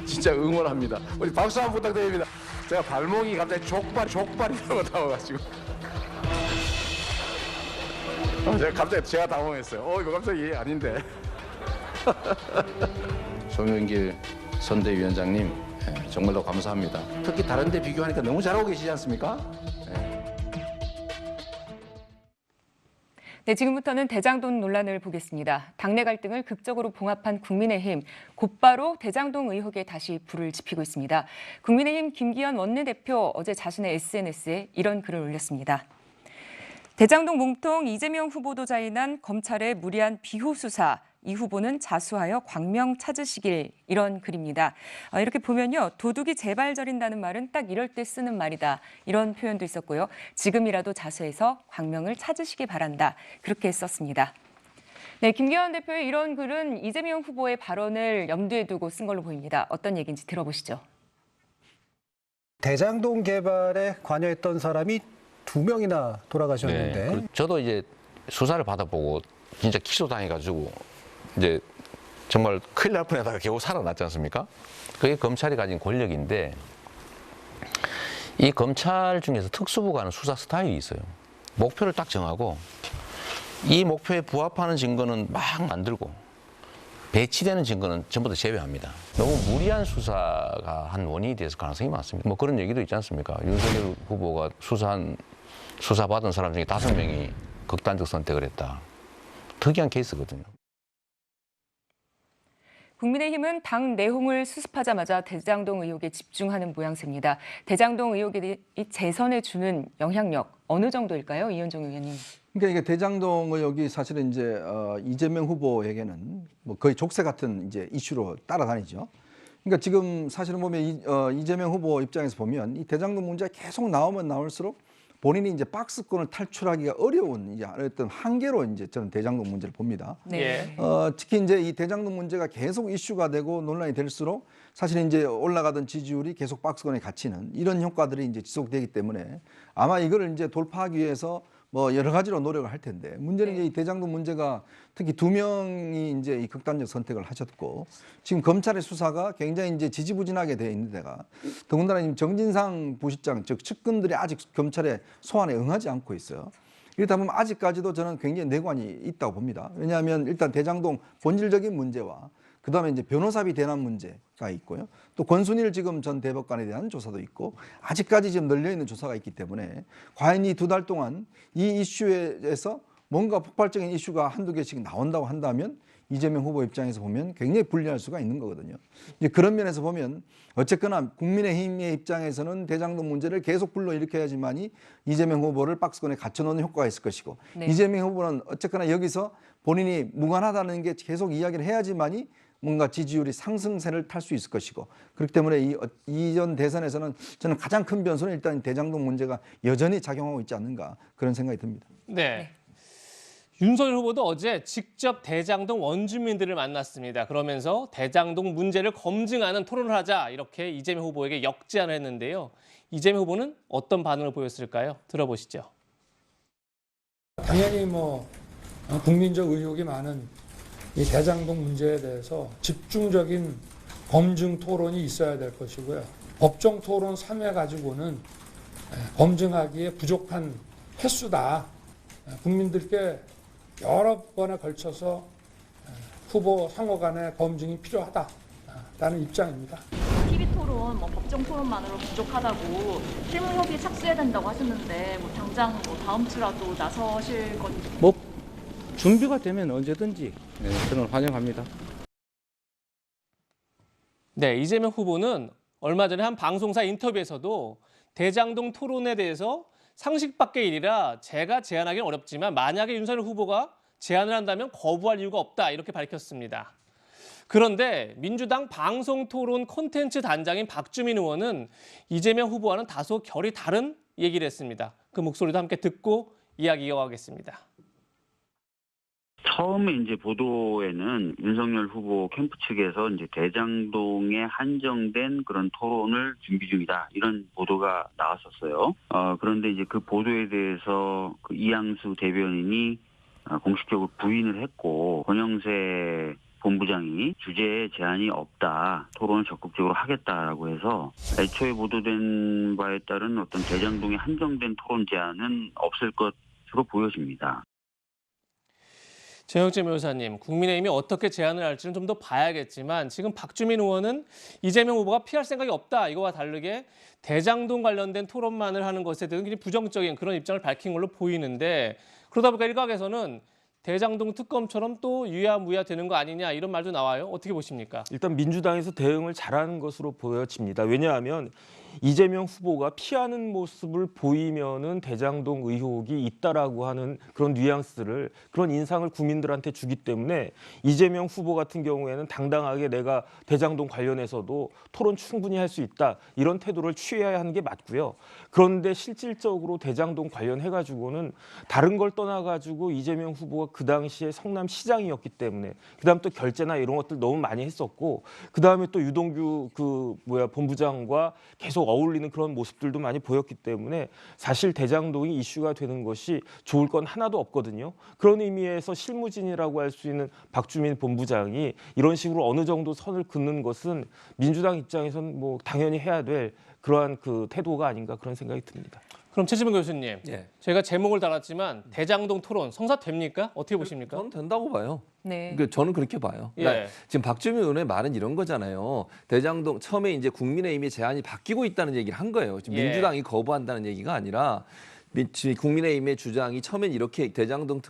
진짜 응원합니다. 우리 박수 한번 부탁드립니다. 제가 발목이 갑자기 족발이라고 나와가지고. 제가 당황했어요. 이거 갑자기 아닌데. 송영길 선대위원장님 정말로 감사합니다. 특히 다른 데 비교하니까 너무 잘하고 계시지 않습니까? 네, 지금부터는 대장동 논란을 보겠습니다. 당내 갈등을 극적으로 봉합한 국민의힘, 곧바로 대장동 의혹에 다시 불을 지피고 있습니다. 국민의힘 김기현 원내대표 어제 자신의 SNS에 이런 글을 올렸습니다. 대장동 몸통 이재명 후보도 자인한 검찰의 무리한 비호 수사. 이 후보는 자수하여 광명 찾으시길, 이런 글입니다. 이렇게 보면요, 도둑이 제발 저린다는 말은 딱 이럴 때 쓰는 말이다, 이런 표현도 있었고요. 지금이라도 자수해서 광명을 찾으시기 바란다, 그렇게 썼습니다. 네, 김기현 대표의 이런 글은 이재명 후보의 발언을 염두에 두고 쓴 걸로 보입니다. 어떤 얘기인지 들어보시죠. 대장동 개발에 관여했던 사람이 2명이나 돌아가셨는데. 네, 저도 이제 수사를 받아보고 진짜 기소당해가지고 이제 정말 큰일 날 뻔하다가 겨우 살아났지 않습니까? 그게 검찰이 가진 권력인데, 이 검찰 중에서 특수부가 하는 수사 스타일이 있어요. 목표를 딱 정하고 이 목표에 부합하는 증거는 막 만들고 배치되는 증거는 전부 다 제외합니다. 너무 무리한 수사가 한 원인이 됐을 가능성이 많습니다. 뭐 그런 얘기도 있지 않습니까? 윤석열 후보가 수사받은 사람 중에 5명이 극단적 선택을 했다. 특이한 케이스거든요. 국민의힘은 당 내홍을 수습하자마자 대장동 의혹에 집중하는 모양새입니다. 대장동 의혹이 재선에 주는 영향력 어느 정도일까요, 이현종 의원님? 그러니까 이게 대장동 의혹이 사실은 이제 이재명 후보에게는 뭐 거의 족쇄 같은 이제 이슈로 따라다니죠. 그러니까 지금 사실은 보면 이재명 후보 입장에서 보면 이 대장동 문제가 계속 나오면 나올수록 본인이 이제 박스권을 탈출하기가 어려운 이제 어떤 한계로 이제 저는 대장동 문제를 봅니다. 네. 특히 이제 이 대장동 문제가 계속 이슈가 되고 논란이 될수록 사실 이제 올라가던 지지율이 계속 박스권에 갇히는 이런 효과들이 이제 지속되기 때문에 아마 이거를 이제 돌파하기 위해서 뭐 여러 가지로 노력을 할 텐데, 문제는 이제 이 대장동 문제가 특히 2명이 이제 이 극단적 선택을 하셨고, 지금 검찰의 수사가 굉장히 이제 지지부진하게 되어 있는 데가, 더군다나 지금 정진상 부시장 즉 측근들이 아직 검찰의 소환에 응하지 않고 있어요. 이렇다 보면 아직까지도 저는 굉장히 내관이 있다고 봅니다. 왜냐하면 일단 대장동 본질적인 문제와 그다음에 이제 변호사비 대납 문제가 있고요. 또 권순일 지금 전 대법관에 대한 조사도 있고, 아직까지 지금 널려 있는 조사가 있기 때문에 과연 이 2달 동안 이 이슈에서 뭔가 폭발적인 이슈가 한두 개씩 나온다고 한다면 이재명 후보 입장에서 보면 굉장히 불리할 수가 있는 거거든요. 이제 그런 면에서 보면 어쨌거나 국민의힘의 입장에서는 대장동 문제를 계속 불러일으켜야지만이 이재명 후보를 박스권에 갖춰놓는 효과가 있을 것이고, 네. 이재명 후보는 어쨌거나 여기서 본인이 무관하다는 게 계속 이야기를 해야지만이 뭔가 지지율이 상승세를 탈 수 있을 것이고, 그렇기 때문에 이전 대선에서는 저는 가장 큰 변수는 일단 대장동 문제가 여전히 작용하고 있지 않는가, 그런 생각이 듭니다. 네. 윤석열 후보도 어제 직접 대장동 원주민들을 만났습니다. 그러면서 대장동 문제를 검증하는 토론을 하자, 이렇게 이재명 후보에게 역제안을 했는데요. 이재명 후보는 어떤 반응을 보였을까요? 들어보시죠. 당연히 뭐 국민적 의혹이 많은 이 대장동 문제에 대해서 집중적인 검증 토론이 있어야 될 것이고요. 법정 토론 3회 가지고는 검증하기에 부족한 횟수다. 국민들께 여러 번에 걸쳐서 후보 상호 간의 검증이 필요하다라는 입장입니다. TV 토론, 법정 토론만으로 부족하다고 실무협의에 착수해야 된다고 하셨는데 당장 다음 주라도 나서실 건지. 준비가 되면 언제든지 저는 환영합니다. 네, 이재명 후보는 얼마 전에 한 방송사 인터뷰에서도 대장동 토론에 대해서 상식 밖의 일이라 제가 제안하기는 어렵지만 만약에 윤석열 후보가 제안을 한다면 거부할 이유가 없다, 이렇게 밝혔습니다. 그런데 민주당 방송토론 콘텐츠 단장인 박주민 의원은 이재명 후보와는 다소 결이 다른 얘기를 했습니다. 그 목소리도 함께 듣고 이야기 이어가겠습니다. 처음에 이제 보도에는 윤석열 후보 캠프 측에서 이제 대장동에 한정된 그런 토론을 준비 중이다, 이런 보도가 나왔었어요. 그런데 이제 그 보도에 대해서 그 이양수 대변인이 공식적으로 부인을 했고, 권영세 본부장이 주제에 제한이 없다, 토론을 적극적으로 하겠다라고 해서 애초에 보도된 바에 따른 어떤 대장동의 한정된 토론 제한은 없을 것으로 보여집니다. 정영진 변호사님, 국민의힘이 어떻게 제안을 할지는 좀 더 봐야겠지만 지금 박주민 의원은 이재명 후보가 피할 생각이 없다, 이거와 다르게 대장동 관련된 토론만을 하는 것에 대해서 굉장히 부정적인 그런 입장을 밝힌 걸로 보이는데, 그러다 보니까 일각에서는 대장동 특검처럼 또 유야무야 되는 거 아니냐, 이런 말도 나와요. 어떻게 보십니까? 일단 민주당에서 대응을 잘하는 것으로 보여집니다. 왜냐하면 이재명 후보가 피하는 모습을 보이면은 대장동 의혹이 있다라고 하는 그런 뉘앙스를, 그런 인상을 국민들한테 주기 때문에 이재명 후보 같은 경우에는 당당하게 내가 대장동 관련해서도 토론 충분히 할 수 있다, 이런 태도를 취해야 하는 게 맞고요. 그런데 실질적으로 대장동 관련해가지고는 다른 걸 떠나가지고 이재명 후보가 그 당시에 성남시장이었기 때문에, 그다음 또 결재나 이런 것들 너무 많이 했었고, 그다음에 또 유동규 본부장과 계속 어울리는 그런 모습들도 많이 보였기 때문에 사실 대장동이 이슈가 되는 것이 좋을 건 하나도 없거든요. 그런 의미에서 실무진이라고 할 수 있는 박주민 본부장이 이런 식으로 어느 정도 선을 긋는 것은 민주당 입장에서는 뭐 당연히 해야 될 그러한 그 태도가 아닌가, 그런 생각이 듭니다. 그럼 최지문 교수님, 제가 제목을 달았지만 대장동 토론 성사됩니까? 어떻게 보십니까? 저는 된다고 봐요. 네. 그러니까 저는 그렇게 봐요. 그러니까 지금 박주민 의원의 말은 이런 거잖아요. 대장동 처음에 이제 국민의힘의 제안이 바뀌고 있다는 얘기를 한 거예요. 지금 민주당이 거부한다는 얘기가 아니라 국민의힘의 주장이 처음엔 이렇게 대장동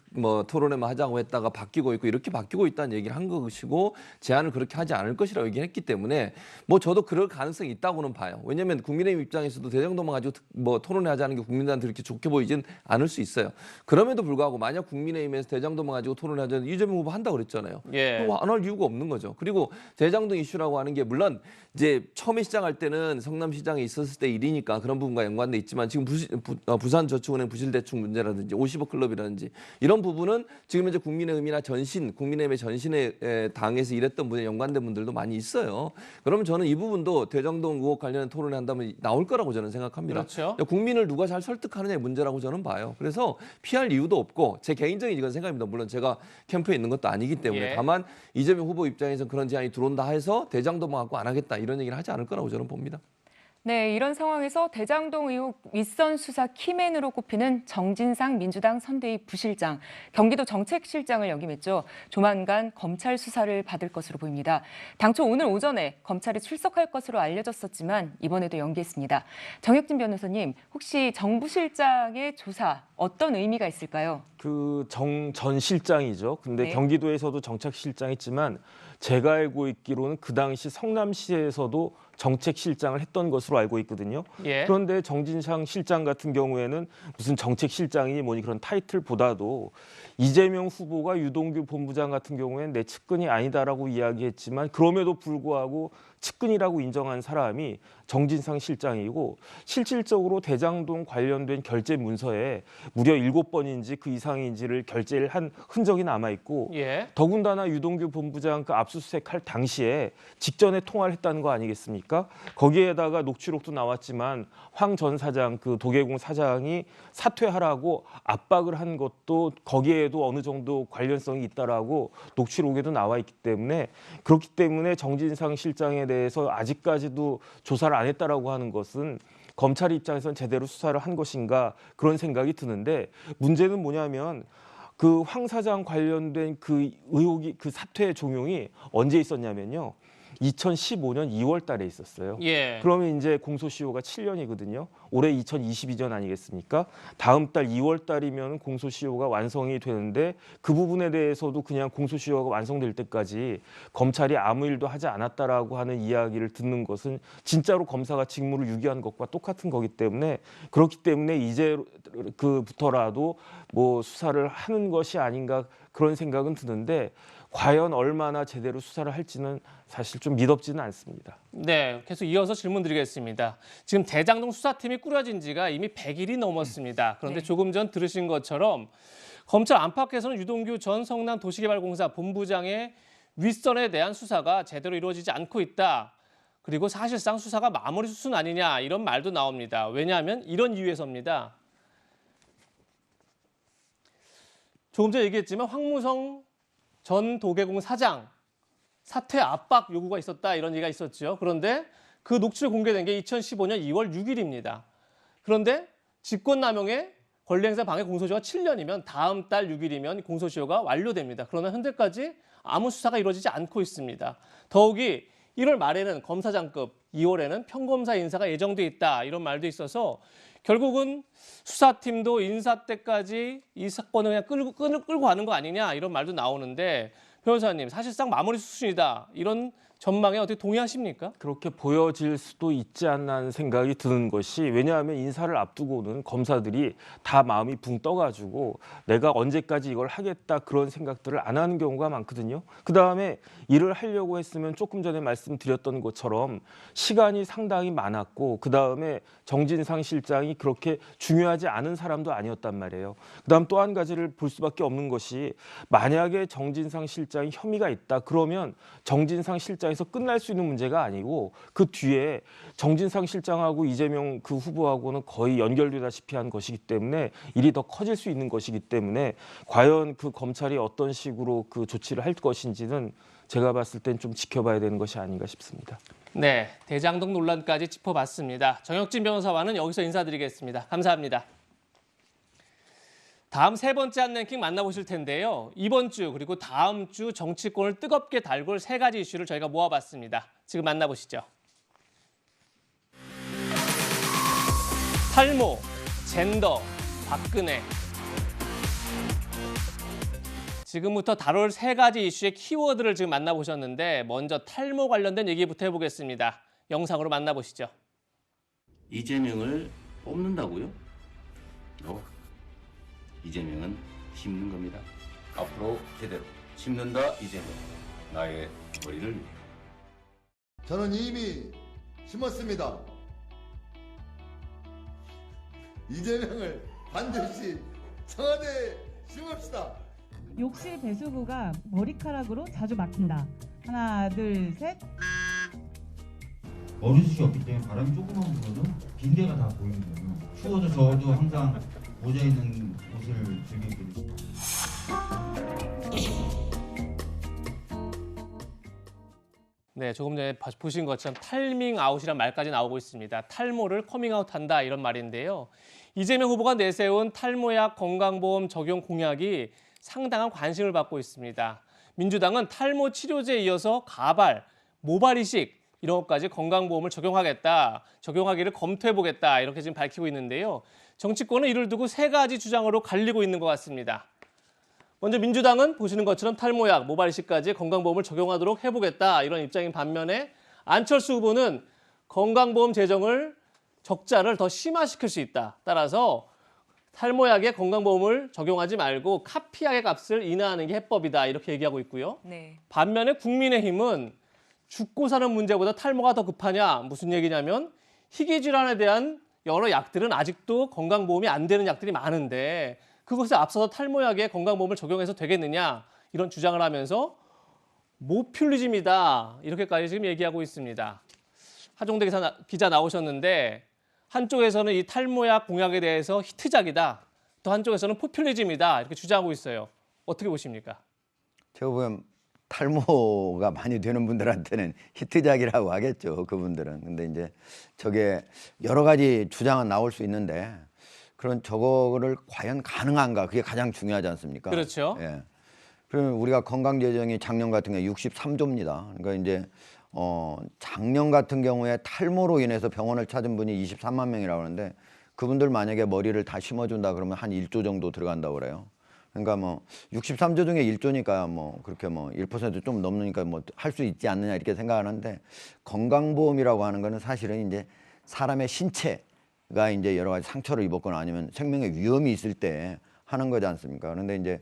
토론회만 하자고 했다가 바뀌고 있고 이렇게 바뀌고 있다는 얘기를 한 것이고, 제안을 그렇게 하지 않을 것이라고 얘기했기 때문에 뭐 저도 그럴 가능성이 있다고는 봐요. 왜냐하면 국민의힘 입장에서도 대장동만 가지고 토론회 하자는 게 국민들한테 그렇게 좋게 보이진 않을 수 있어요. 그럼에도 불구하고 만약 국민의힘에서 대장동만 가지고 토론회 하자는 이재명 후보 한다고 그랬잖아요. 안 할 이유가 없는 거죠. 그리고 대장동 이슈라고 하는 게 물론 이제 처음에 시작할 때는 성남시장에 있었을 때 일이니까 그런 부분과 연관돼 있지만, 지금 부산저축은행 부실대출 문제라든지 50억 클럽이라든지 이런 부분은 지금 이제 국민의힘이나 국민의힘의 전신에 당에서 일했던 분에 연관된 분들도 많이 있어요. 그러면 저는 이 부분도 대장동 의혹 관련한 토론을 한다면 나올 거라고 저는 생각합니다. 그렇죠. 국민을 누가 잘 설득하느냐의 문제라고 저는 봐요. 그래서 피할 이유도 없고, 제 개인적인 이건 생각입니다. 물론 제가 캠프에 있는 것도 아니기 때문에 다만 이재명 후보 입장에서 그런 제안이 들어온다 해서 대장동만 갖고 안 하겠다, 이런 얘기를 하지 않을 거라고 저는 봅니다. 네, 이런 상황에서 대장동 의혹 윗선 수사 키맨으로 꼽히는 정진상 민주당 선대위 부실장, 경기도 정책실장을 역임했죠. 조만간 검찰 수사를 받을 것으로 보입니다. 당초 오늘 오전에 검찰에 출석할 것으로 알려졌었지만 이번에도 연기했습니다. 정혁진 변호사님, 혹시 정 부실장의 조사 어떤 의미가 있을까요? 전 실장이죠. 근데 경기도에서도 정책실장 했지만 제가 알고 있기로는 그 당시 성남시에서도 정책실장을 했던 것으로 알고 있거든요. 그런데 정진상 실장 같은 경우에는 무슨 정책실장이니 뭐니 그런 타이틀보다도 이재명 후보가 유동규 본부장 같은 경우에는 내 측근이 아니다라고 이야기했지만 그럼에도 불구하고 측근이라고 인정한 사람이 정진상 실장이고, 실질적으로 대장동 관련된 결제 문서에 무려 7번인지 그 이상인지를 결제를 한 흔적이 남아있고, 더군다나 유동규 본부장 그 압수수색할 당시에 직전에 통화를 했다는 거 아니겠습니까? 거기에다가 녹취록도 나왔지만 황 전 사장, 그 도계공 사장이 사퇴하라고 압박을 한 것도 거기에도 어느 정도 관련성이 있다라고 녹취록에도 나와 있기 때문에, 그렇기 때문에 정진상 실장에 대해서 아직까지도 조사를 안 했다라고 하는 것은 검찰 입장에서는 제대로 수사를 한 것인가, 그런 생각이 드는데, 문제는 뭐냐면 그 황 사장 관련된 그 의혹이, 그 사퇴 종용이 언제 있었냐면요. 2015년 2월 달에 있었어요. 그러면 이제 공소시효가 7년이거든요. 올해 2022년 아니겠습니까? 다음 달 2월 달이면 공소시효가 완성이 되는데, 그 부분에 대해서도 그냥 공소시효가 완성될 때까지 검찰이 아무 일도 하지 않았다라고 하는 이야기를 듣는 것은 진짜로 검사가 직무를 유기한 것과 똑같은 거기 때문에, 그렇기 때문에 이제 그부터라도 뭐 수사를 하는 것이 아닌가, 그런 생각은 드는데, 과연 얼마나 제대로 수사를 할지는 사실 좀 믿업지는 않습니다. 네, 계속 이어서 질문 드리겠습니다. 지금 대장동 수사팀이 꾸려진 지가 이미 100일이 넘었습니다. 그런데 조금 전 들으신 것처럼 검찰 안팎에서는 유동규 전 성남도시개발공사 본부장의 윗선에 대한 수사가 제대로 이루어지지 않고 있다. 그리고 사실상 수사가 마무리 수순 아니냐, 이런 말도 나옵니다. 왜냐하면 이런 이유에서입니다. 조금 전에 얘기했지만 황무성 전 도계공 사장, 사퇴 압박 요구가 있었다 이런 얘기가 있었죠. 그런데 그 녹취를 공개된 게 2015년 2월 6일입니다. 그런데 직권남용의 권리행사 방해 공소시효가 7년이면 다음 달 6일이면 공소시효가 완료됩니다. 그러나 현재까지 아무 수사가 이루어지지 않고 있습니다. 더욱이 1월 말에는 검사장급, 2월에는 평검사 인사가 예정돼 있다 이런 말도 있어서 결국은 수사팀도 인사 때까지 이 사건을 그냥 끌고 가는 거 아니냐 이런 말도 나오는데 변호사님 사실상 마무리 수순이다 이런 전망에 어떻게 동의하십니까? 그렇게 보여질 수도 있지 않나 하는 생각이 드는 것이 왜냐하면 인사를 앞두고는 검사들이 다 마음이 붕 떠가지고 내가 언제까지 이걸 하겠다 그런 생각들을 안 하는 경우가 많거든요. 그다음에 일을 하려고 했으면 조금 전에 말씀드렸던 것처럼 시간이 상당히 많았고 그다음에 정진상 실장이 그렇게 중요하지 않은 사람도 아니었단 말이에요. 그다음 또 한 가지를 볼 수밖에 없는 것이 만약에 정진상 실장이 혐의가 있다 그러면 정진상 실장 에서 끝날 수 있는 문제가 아니고 그 뒤에 정진상 실장하고 이재명 그 후보하고는 거의 연결되다시피 한 것이기 때문에 일이 더 커질 수 있는 것이기 때문에 과연 그 검찰이 어떤 식으로 그 조치를 할 것인지는 제가 봤을 땐 좀 지켜봐야 되는 것이 아닌가 싶습니다. 네, 대장동 논란까지 짚어봤습니다. 정혁진 변호사와는 여기서 인사드리겠습니다. 감사합니다. 다음 세 번째 한 랭킹 만나보실 텐데요. 이번 주 그리고 다음 주 정치권을 뜨겁게 달굴 세 가지 이슈를 저희가 모아봤습니다. 지금 만나보시죠. 탈모, 젠더, 박근혜. 지금부터 다룰 세 가지 이슈의 키워드를 지금 만나보셨는데 먼저 탈모 관련된 얘기부터 해보겠습니다. 영상으로 만나보시죠. 이재명을 뽑는다고요? 이재명은 심는 겁니다. 앞으로 제대로 심는다 이재명. 나의 머리를 위해. 저는 이미 심었습니다. 이재명을 반드시 청와대에 심읍시다. 욕실 배수구가 머리카락으로 자주 막힌다. 하나, 둘, 셋. 머리숱이 없기 때문에 바람이 조금만 불어도 빈대가 다 보이는 거예요. 추워도 저도 항상 모자 있는 옷을 즐기거든요. 네, 조금 전에 보신 것처럼 탈밍 아웃이란 말까지 나오고 있습니다. 탈모를 커밍아웃한다 이런 말인데요. 이재명 후보가 내세운 탈모약 건강보험 적용 공약이 상당한 관심을 받고 있습니다. 민주당은 탈모 치료제에 이어서 가발, 모발 이식 이런 것까지 건강보험을 적용하기를 검토해보겠다 이렇게 지금 밝히고 있는데요. 정치권은 이를 두고 세 가지 주장으로 갈리고 있는 것 같습니다. 먼저 민주당은 보시는 것처럼 탈모약, 모발 이식까지 건강보험을 적용하도록 해보겠다 이런 입장인 반면에 안철수 후보는 건강보험 재정을 적자를 더 심화시킬 수 있다. 따라서 탈모약에 건강보험을 적용하지 말고 카피약의 값을 인하하는 게 해법이다 이렇게 얘기하고 있고요. 네. 반면에 국민의힘은 죽고 사는 문제보다 탈모가 더 급하냐 무슨 얘기냐면 희귀질환에 대한 여러 약들은 아직도 건강보험이 안 되는 약들이 많은데 그것에 앞서서 탈모약에 건강보험을 적용해서 되겠느냐 이런 주장을 하면서 모퓰리즘이다 이렇게까지 지금 얘기하고 있습니다. 하종대 기자 나오셨는데 한쪽에서는 이 탈모약 공약에 대해서 히트작이다. 또 한쪽에서는 포퓰리즘이다. 이렇게 주장하고 있어요. 어떻게 보십니까? 제가 보면 탈모가 많이 되는 분들한테는 히트작이라고 하겠죠. 그분들은. 근데 이제 저게 여러 가지 주장은 나올 수 있는데 그런 저거를 과연 가능한가? 그게 가장 중요하지 않습니까? 그렇죠. 예. 그러면 우리가 건강재정이 작년 같은 경우에 63조입니다. 그러니까 이제 작년 같은 경우에 탈모로 인해서 병원을 찾은 분이 23만 명이라고 하는데 그분들 만약에 머리를 다 심어준다 그러면 한 1조 정도 들어간다고 그래요. 그러니까 뭐 63조 중에 1조니까 뭐 그렇게 뭐 1% 좀 넘으니까 뭐 할 수 있지 않느냐 이렇게 생각하는데 건강보험이라고 하는 거는 사실은 이제 사람의 신체가 이제 여러 가지 상처를 입었거나 아니면 생명의 위험이 있을 때 하는 거지 않습니까? 그런데 이제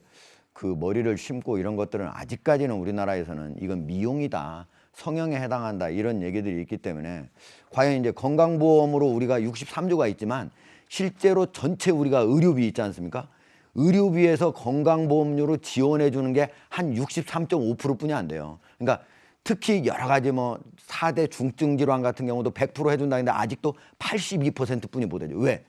그 머리를 심고 이런 것들은 아직까지는 우리나라에서는 이건 미용이다. 성형에 해당한다 이런 얘기들이 있기 때문에 과연 이제 건강보험으로 우리가 63조가 있지만 실제로 전체 우리가 의료비 있지 않습니까? 의료비에서 건강보험료로 지원해 주는 게 한 63.5%뿐이 안 돼요. 그러니까 특히 여러 가지 뭐 4대 중증 질환 같은 경우도 100% 해준다 했는데 아직도 82%뿐이 못 해줘. 왜?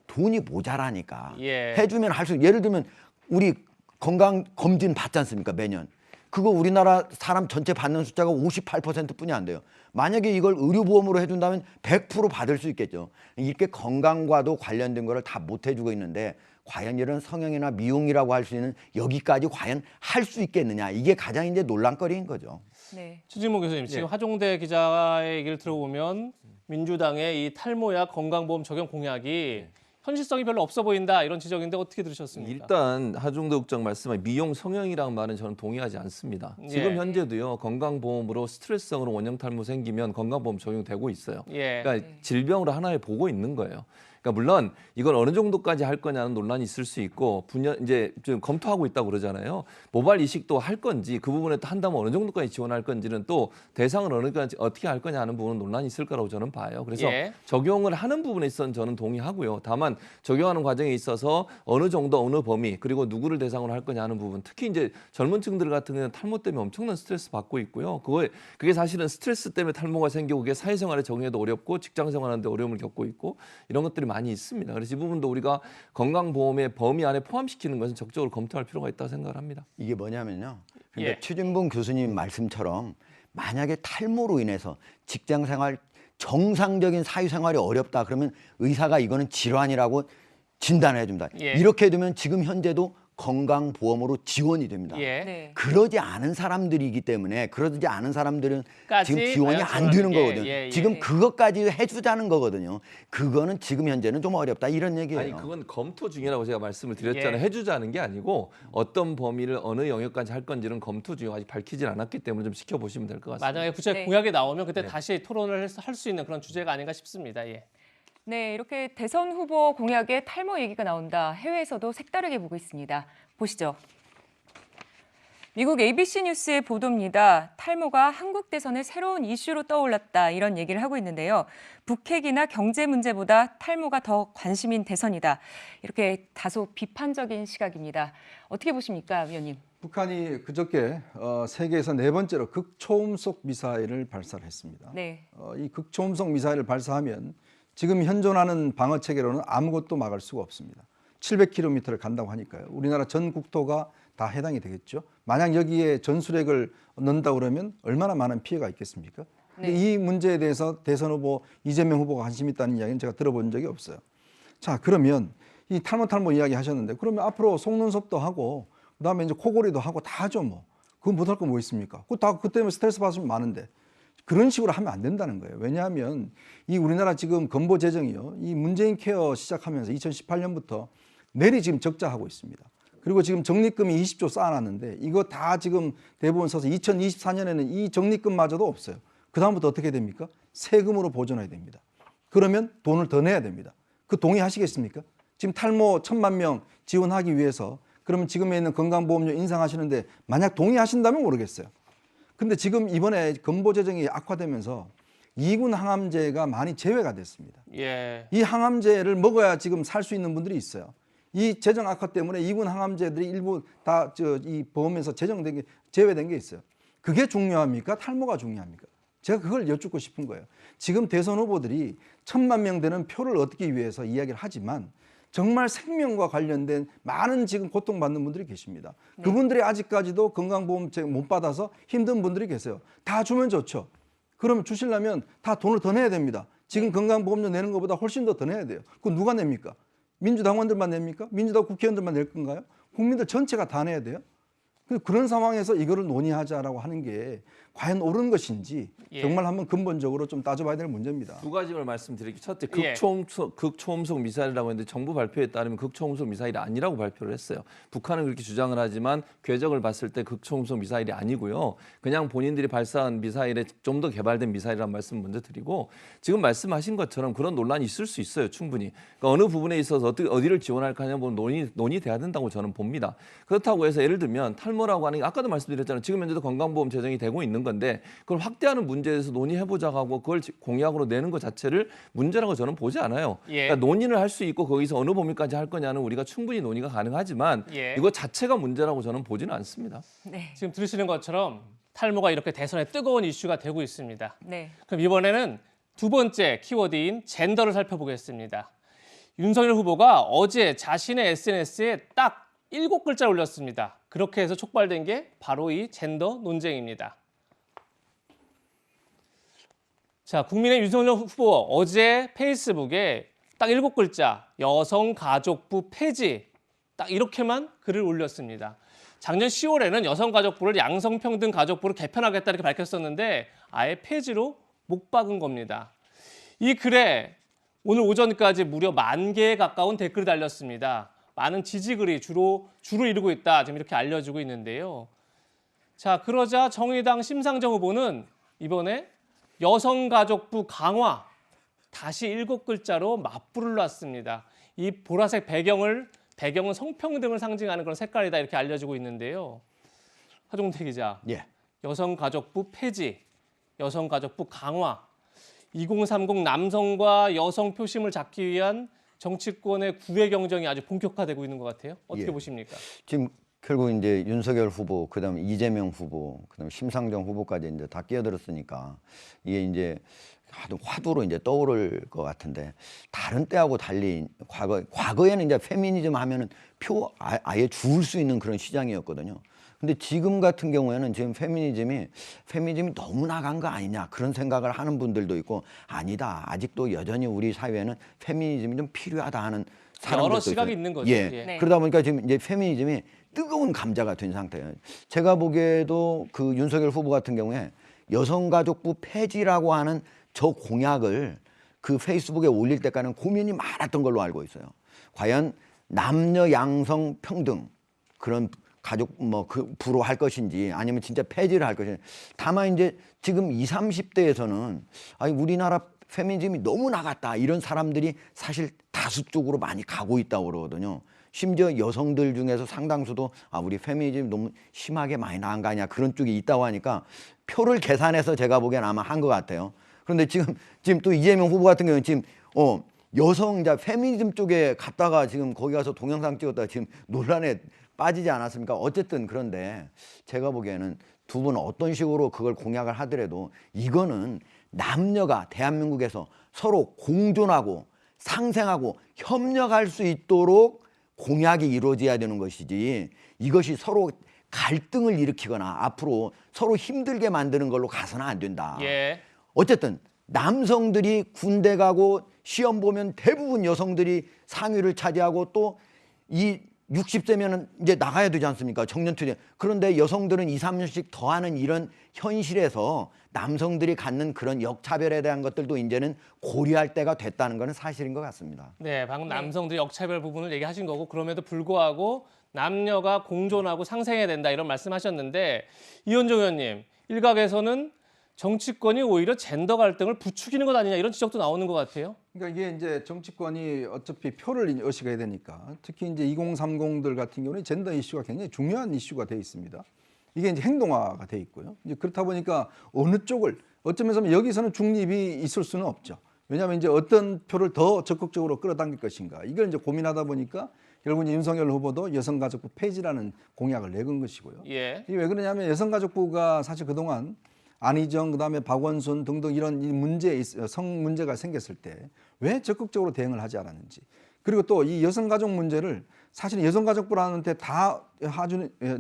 돈이 모자라니까. 예. 해주면 할수록 예를 들면 우리 건강 검진 받지 않습니까 매년. 그거 우리나라 사람 전체 받는 숫자가 58%뿐이 안 돼요. 만약에 이걸 의료보험으로 해준다면 100% 받을 수 있겠죠. 이렇게 건강과도 관련된 거를 다 못 해주고 있는데 과연 이런 성형이나 미용이라고 할 수 있는 여기까지 과연 할 수 있겠느냐. 이게 가장 이제 논란거리인 거죠. 네. 추진모 교수님, 지금 화종대 기자의 얘기를 들어보면 민주당의 이 탈모약 건강보험 적용 공약이 현실성이 별로 없어 보인다 이런 지적인데 어떻게 들으셨습니까? 일단 하중대 국장 말씀한 미용 성형이라는 말은 저는 동의하지 않습니다. 지금 현재도요 건강보험으로 스트레스성으로 원형 탈모 생기면 건강보험 적용되고 있어요. 그러니까 질병으로 하나에 보고 있는 거예요. 그러니까 물론 이걸 어느 정도까지 할 거냐는 논란이 있을 수 있고 이제 좀 검토하고 있다고 그러잖아요. 모발 이식도 할 건지 그 부분에 또 한다면 어느 정도까지 지원할 건지는 또 대상을 어떻게 할 거냐 하는 부분은 논란이 있을 거라고 저는 봐요. 그래서 적용을 하는 부분에 있어서는 저는 동의하고요. 다만 적용하는 과정에 있어서 어느 정도 어느 범위 그리고 누구를 대상으로 할 거냐 하는 부분 특히 이제 젊은 층들 같은 경우는 탈모 때문에 엄청난 스트레스 받고 있고요. 그게 사실은 스트레스 때문에 탈모가 생기고 그게 사회생활에 적응해도 어렵고 직장생활하는데 어려움을 겪고 있고 이런 것들이 많이 있습니다. 그래서 이 부분도 우리가 건강보험의 범위 안에 포함시키는 것은 적극적으로 검토할 필요가 있다고 생각을 합니다. 이게 뭐냐면요. 그러니까 최진봉 교수님 말씀처럼 만약에 탈모로 인해서 직장생활 정상적인 사회생활이 어렵다 그러면 의사가 이거는 질환이라고 진단해 줍니다. 이렇게 되면 지금 현재도 건강보험으로 지원이 됩니다. 그러지 않은 사람들이기 때문에 그러지 않은 사람들은 지금 지원이 안 되는 거거든요. 지금 그것까지 해주자는 거거든요. 그거는 지금 현재는 좀 어렵다 이런 얘기예요. 아니 그건 검토 중이라고 제가 말씀을 드렸잖아요. 해주자는 게 아니고 어떤 범위를 어느 영역까지 할 건지는 검토 중에 아직 밝히진 않았기 때문에 좀 지켜보시면 될 것 같습니다. 만약에 구체 공약이 나오면 그때 다시 토론을 할 수 있는 그런 주제가 아닌가 싶습니다. 네, 이렇게 대선 후보 공약에 탈모 얘기가 나온다. 해외에서도 색다르게 보고 있습니다. 보시죠. 미국 ABC 뉴스의 보도입니다. 탈모가 한국 대선의 새로운 이슈로 떠올랐다. 이런 얘기를 하고 있는데요. 북핵이나 경제 문제보다 탈모가 더 관심인 대선이다. 이렇게 다소 비판적인 시각입니다. 어떻게 보십니까, 위원님? 북한이 그저께 세계에서 4번째로 극초음속 미사일을 발사를 했습니다. 이 극초음속 미사일을 발사하면 지금 현존하는 방어 체계로는 아무것도 막을 수가 없습니다. 700km를 간다고 하니까요. 우리나라 전 국토가 다 해당이 되겠죠. 만약 여기에 전술핵을 넣는다 그러면 얼마나 많은 피해가 있겠습니까? 근데 이 문제에 대해서 대선 후보 이재명 후보가 관심 있다는 이야기는 제가 들어본 적이 없어요. 자, 그러면 이 탈모 이야기 하셨는데 그러면 앞으로 속눈썹도 하고 그다음에 이제 코골이도 하고 다 하죠 뭐. 그건 못할 거 뭐 있습니까? 그 때문에 스트레스 받으면 많은데. 그런 식으로 하면 안 된다는 거예요. 왜냐하면 이 우리나라 지금 건보 재정이요. 이 문재인 케어 시작하면서 2018년부터 내리 지금 적자하고 있습니다. 그리고 지금 적립금이 20조 쌓아놨는데 이거 다 지금 대부분 써서 2024년에는 이 적립금마저도 없어요. 그다음부터 어떻게 됩니까? 세금으로 보존해야 됩니다. 그러면 돈을 더 내야 됩니다. 그 동의하시겠습니까? 지금 탈모 1,000만 명 지원하기 위해서 그러면 지금에 있는 건강보험료 인상하시는데 만약 동의하신다면 모르겠어요. 근데 지금 이번에 건보 재정이 악화되면서 2군 항암제가 많이 제외가 됐습니다. 이 항암제를 먹어야 지금 살 수 있는 분들이 있어요. 이 재정 악화 때문에 2군 항암제들이 일부 다 이 보험에서 제외된 게 있어요. 그게 중요합니까? 탈모가 중요합니까? 제가 그걸 여쭙고 싶은 거예요. 지금 대선 후보들이 1,000만 명 되는 표를 얻기 위해서 이야기를 하지만 정말 생명과 관련된 많은 지금 고통받는 분들이 계십니다. 그분들이 아직까지도 건강보험 못 받아서 힘든 분들이 계세요. 다 주면 좋죠. 그러면 주시려면 다 돈을 더 내야 됩니다. 지금 건강보험료 내는 것보다 훨씬 더 내야 돼요. 그거 누가 냅니까? 민주당원들만 냅니까? 민주당 국회의원들만 낼 건가요? 국민들 전체가 다 내야 돼요? 그런 상황에서 이거를 논의하자라고 하는 게 과연 옳은 것인지 정말 한번 근본적으로 좀 따져봐야 될 문제입니다. 두 가지를 말씀드릴게요. 첫째, 극초음속 미사일이라고 했는데 정부 발표에 따르면 극초음속 미사일이 아니라고 발표를 했어요. 북한은 그렇게 주장을 하지만 궤적을 봤을 때 극초음속 미사일이 아니고요. 그냥 본인들이 발사한 미사일에 좀 더 개발된 미사일이라는 말씀 먼저 드리고 지금 말씀하신 것처럼 그런 논란이 있을 수 있어요. 충분히. 그러니까 어느 부분에 있어서 어디를 지원할 거냐 논의돼야 된다고 저는 봅니다. 그렇다고 해서 예를 들면 탈모라고 하는 게 아까도 말씀드렸잖아요. 지금 현재도 건강보험 재정이 되고 있는 건데 그걸 확대하는 문제에 대해서 논의해보자고 하고 그걸 공약으로 내는 것 자체를 문제라고 저는 보지 않아요. 그러니까 논의를 할 수 있고 거기서 어느 범위까지 할 거냐는 우리가 충분히 논의가 가능하지만 이거 자체가 문제라고 저는 보지는 않습니다. 지금 들으시는 것처럼 탈모가 이렇게 대선에 뜨거운 이슈가 되고 있습니다. 그럼 이번에는 두 번째 키워드인 젠더를 살펴보겠습니다. 윤석열 후보가 어제 자신의 SNS에 딱 7글자를 올렸습니다. 그렇게 해서 촉발된 게 바로 이 젠더 논쟁입니다. 자, 국민의힘 윤석열 후보 어제 페이스북에 딱 7글자 여성가족부 폐지 딱 이렇게만 글을 올렸습니다. 작년 10월에는 여성가족부를 양성평등가족부로 개편하겠다 이렇게 밝혔었는데 아예 폐지로 못 박은 겁니다. 이 글에 오늘 오전까지 무려 10,000개에 가까운 댓글이 달렸습니다. 많은 지지글이 주로 이루고 있다 지금 이렇게 알려지고 있는데요. 자, 그러자 정의당 심상정 후보는 이번에 여성가족부 강화 다시 7글자로 맞불을 놨습니다. 이 보라색 배경은 성평등을 상징하는 그런 색깔이다 이렇게 알려지고 있는데요. 하종태 기자, 예. 여성가족부 폐지, 여성가족부 강화, 2030 남성과 여성 표심을 잡기 위한 정치권의 구애 경쟁이 아주 본격화되고 있는 것 같아요. 어떻게 예. 보십니까? 지금 결국 이제 윤석열 후보, 그다음에 이재명 후보, 그다음에 심상정 후보까지 이제 다 끼어들었으니까 이게 이제 화두로 이제 떠오를 것 같은데 다른 때하고 달리 과거에는 이제 페미니즘 하면은 아예 주울 수 있는 그런 시장이었거든요. 근데 지금 같은 경우에는 지금 페미니즘이 너무 나간 거 아니냐 그런 생각을 하는 분들도 있고 아니다. 아직도 여전히 우리 사회에는 페미니즘이 좀 필요하다 하는 사람들도 여러 시각이 있어요. 있는 거죠. 예. 네. 그러다 보니까 지금 이제 페미니즘이 뜨거운 감자가 된 상태예요. 제가 보기에도 그 윤석열 후보 같은 경우에 여성가족부 폐지라고 하는 저 공약을 그 페이스북에 올릴 때까지는 고민이 많았던 걸로 알고 있어요. 과연 남녀 양성 평등 그런 가족 그 부로 할 것인지 아니면 진짜 폐지를 할 것인지. 다만 이제 지금 20, 30대에서는 아니 우리나라 페미니즘이 너무 나갔다 이런 사람들이 사실 다수 쪽으로 많이 가고 있다고 그러거든요. 심지어 여성들 중에서 상당수도 우리 페미니즘 너무 심하게 많이 나간 거 아니야 그런 쪽이 있다고 하니까 표를 계산해서 제가 보기엔 아마 한 것 같아요. 그런데 지금 또 이재명 후보 같은 경우는 지금 여성 페미니즘 쪽에 갔다가 지금 거기 가서 동영상 찍었다가 지금 논란에 빠지지 않았습니까? 어쨌든 그런데 제가 보기에는 두 분은 어떤 식으로 그걸 공약을 하더라도 이거는 남녀가 대한민국에서 서로 공존하고 상생하고 협력할 수 있도록 공약이 이루어져야 되는 것이지 이것이 서로 갈등을 일으키거나 앞으로 서로 힘들게 만드는 걸로 가서는 안 된다. 예. 어쨌든 남성들이 군대 가고 시험 보면 대부분 여성들이 상위를 차지하고 또 이 60세면은 이제 나가야 되지 않습니까? 정년퇴직. 그런데 여성들은 2, 3년씩 더 하는 이런 현실에서 남성들이 갖는 그런 역차별에 대한 것들도 이제는 고려할 때가 됐다는 것은 사실인 것 같습니다. 네, 방금 남성들이 역차별 부분을 얘기하신 거고 그럼에도 불구하고 남녀가 공존하고 상생해야 된다 이런 말씀하셨는데 이현정 의원님, 일각에서는 정치권이 오히려 젠더 갈등을 부추기는 것 아니냐 이런 지적도 나오는 것 같아요. 그러니까 이게 이제 정치권이 어차피 표를 의식해야 되니까 특히 이제 2030들 같은 경우는 젠더 이슈가 굉장히 중요한 이슈가 돼 있습니다. 이게 이제 행동화가 돼 있고요. 이제 그렇다 보니까 어느 쪽을 어쩌면 여기서는 중립이 있을 수는 없죠. 왜냐하면 이제 어떤 표를 더 적극적으로 끌어당길 것인가 이걸 이제 고민하다 보니까 결국 이제 윤석열 후보도 여성가족부 폐지라는 공약을 내건 것이고요. 예. 이게 왜 그러냐면 여성가족부가 사실 그동안 안희정 그다음에 박원순 등등 이런 성 문제가 생겼을 때 왜 적극적으로 대응을 하지 않았는지 그리고 또 이 여성가족 문제를 사실 여성가족부한테 다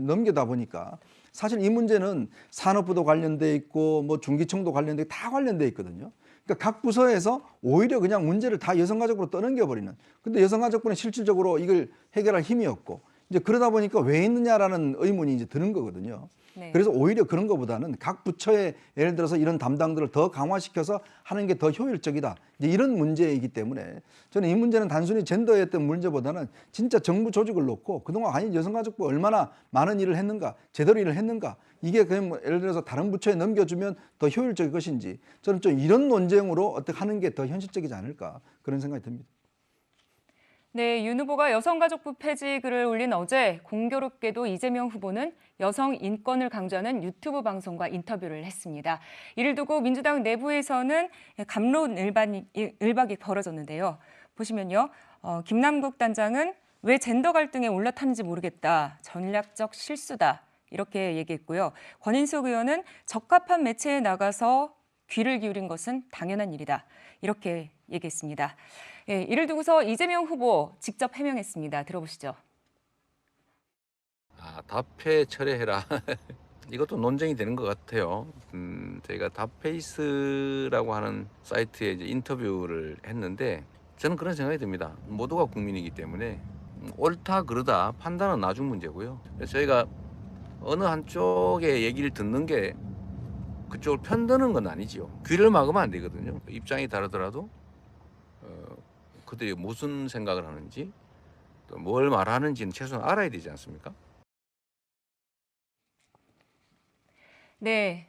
넘기다 보니까 사실 이 문제는 산업부도 관련돼 있고 뭐 중기청도 관련돼 다 관련돼 있거든요. 그러니까 각 부서에서 오히려 그냥 문제를 다 여성가족부로 떠넘겨버리는. 근데 여성가족부는 실질적으로 이걸 해결할 힘이 없고 이제 그러다 보니까 왜 있느냐라는 의문이 이제 드는 거거든요. 네. 그래서 오히려 그런 것보다는 각 부처에 예를 들어서 이런 담당들을 더 강화시켜서 하는 게 더 효율적이다. 이제 이런 문제이기 때문에 저는 이 문제는 단순히 젠더의 어떤 문제보다는 진짜 정부 조직을 놓고 그동안 아니 여성가족부 얼마나 많은 일을 했는가, 제대로 일을 했는가 이게 그냥 뭐 예를 들어서 다른 부처에 넘겨주면 더 효율적일 것인지 저는 좀 이런 논쟁으로 어떻게 하는 게 더 현실적이지 않을까 그런 생각이 듭니다. 네, 윤 후보가 여성가족부 폐지 글을 올린 어제 공교롭게도 이재명 후보는 여성 인권을 강조하는 유튜브 방송과 인터뷰를 했습니다. 이를 두고 민주당 내부에서는 갑론을박이 벌어졌는데요. 보시면요, 김남국 단장은 왜 젠더 갈등에 올라탔는지 모르겠다, 전략적 실수다 이렇게 얘기했고요. 권인숙 의원은 적합한 매체에 나가서 귀를 기울인 것은 당연한 일이다 이렇게 얘기했습니다. 예, 이를 두고서 이재명 후보 직접 해명했습니다. 들어보시죠. 답해 철회해라. 이것도 논쟁이 되는 것 같아요. 저희가 답페이스라고 하는 사이트에 이제 인터뷰를 했는데 저는 그런 생각이 듭니다. 모두가 국민이기 때문에 옳다 그르다 판단은 나중 문제고요. 그래서 저희가 어느 한쪽의 얘기를 듣는 게 그쪽을 편드는 건 아니지요. 귀를 막으면 안 되거든요. 입장이 다르더라도 그들이 무슨 생각을 하는지 또 뭘 말하는지는 최소한 알아야 되지 않습니까? 네.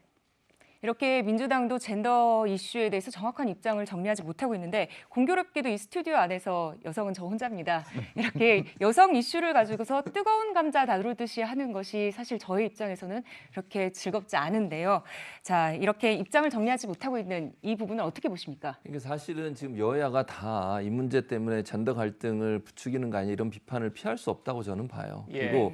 이렇게 민주당도 젠더 이슈에 대해서 정확한 입장을 정리하지 못하고 있는데 공교롭게도 이 스튜디오 안에서 여성은 저 혼자입니다. 이렇게 여성 이슈를 가지고서 뜨거운 감자 다루듯이 하는 것이 사실 저희 입장에서는 그렇게 즐겁지 않은데요. 자, 이렇게 입장을 정리하지 못하고 있는 이 부분을 어떻게 보십니까? 이게 사실은 지금 여야가 다 이 문제 때문에 젠더 갈등을 부추기는 거 아니냐 이런 비판을 피할 수 없다고 저는 봐요. 예. 그리고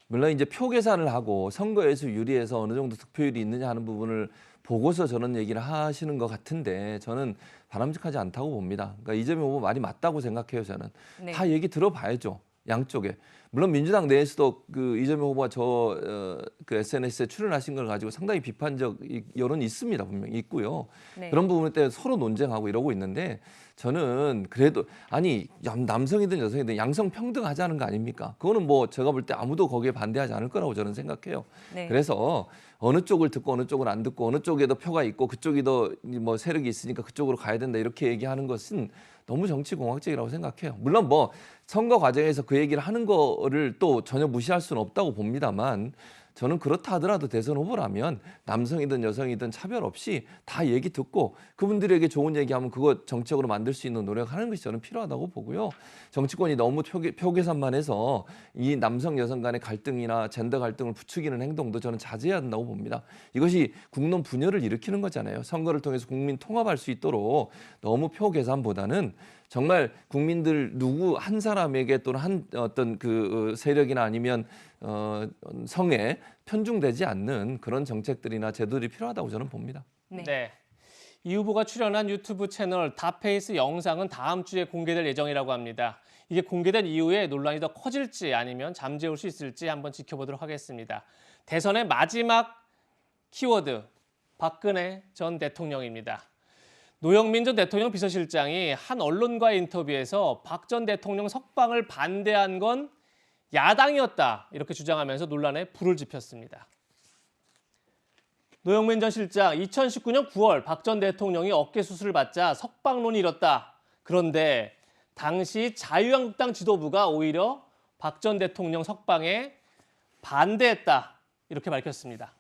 물론 이제 표 계산을 하고 선거에서 유리해서 어느 정도 득표율이 있느냐 하는 부분을 보고서 저런 얘기를 하시는 것 같은데 저는 바람직하지 않다고 봅니다. 그러니까 이재명 후보 말이 맞다고 생각해요. 저는 네. 다 얘기 들어봐야죠. 양쪽에. 물론 민주당 내에서도 그 이재명 후보가 그 SNS에 출연하신 걸 가지고 상당히 비판적 여론이 있습니다. 분명히 있고요. 네. 그런 부분 때문에 서로 논쟁하고 이러고 있는데 저는 그래도 아니 남성이든 여성이든 양성 평등하자는 거 아닙니까? 그거는 뭐 제가 볼 때 아무도 거기에 반대하지 않을 거라고 저는 생각해요. 네. 그래서 어느 쪽을 듣고 어느 쪽을 안 듣고 어느 쪽에도 표가 있고 그쪽이 더 뭐 세력이 있으니까 그쪽으로 가야 된다 이렇게 얘기하는 것은 너무 정치공학적이라고 생각해요. 물론 뭐 선거 과정에서 그 얘기를 하는 거를 또 전혀 무시할 수는 없다고 봅니다만 저는 그렇다 하더라도 대선 후보라면 남성이든 여성이든 차별 없이 다 얘기 듣고 그분들에게 좋은 얘기하면 그거 정책으로 만들 수 있는 노력하는 것이 저는 필요하다고 보고요. 정치권이 너무 표 계산만 해서 이 남성 여성 간의 갈등이나 젠더 갈등을 부추기는 행동도 저는 자제해야 한다고 봅니다. 이것이 국론 분열을 일으키는 거잖아요. 선거를 통해서 국민 통합할 수 있도록 너무 표 계산보다는 정말 국민들 누구 한 사람에게 또는 한 어떤 그 세력이나 아니면 성에 편중되지 않는 그런 정책들이나 제도들이 필요하다고 저는 봅니다. 네. 이 후보가 출연한 유튜브 채널 답페이스 영상은 다음 주에 공개될 예정이라고 합니다. 이게 공개된 이후에 논란이 더 커질지 아니면 잠재울 수 있을지 한번 지켜보도록 하겠습니다. 대선의 마지막 키워드, 박근혜 전 대통령입니다. 노영민 전 대통령 비서실장이 한 언론과의 인터뷰에서 박 전 대통령 석방을 반대한 건 야당이었다 이렇게 주장하면서 논란에 불을 지폈습니다. 노영민 전 실장, 2019년 9월 박 전 대통령이 어깨 수술을 받자 석방론이 일었다. 그런데 당시 자유한국당 지도부가 오히려 박 전 대통령 석방에 반대했다 이렇게 밝혔습니다.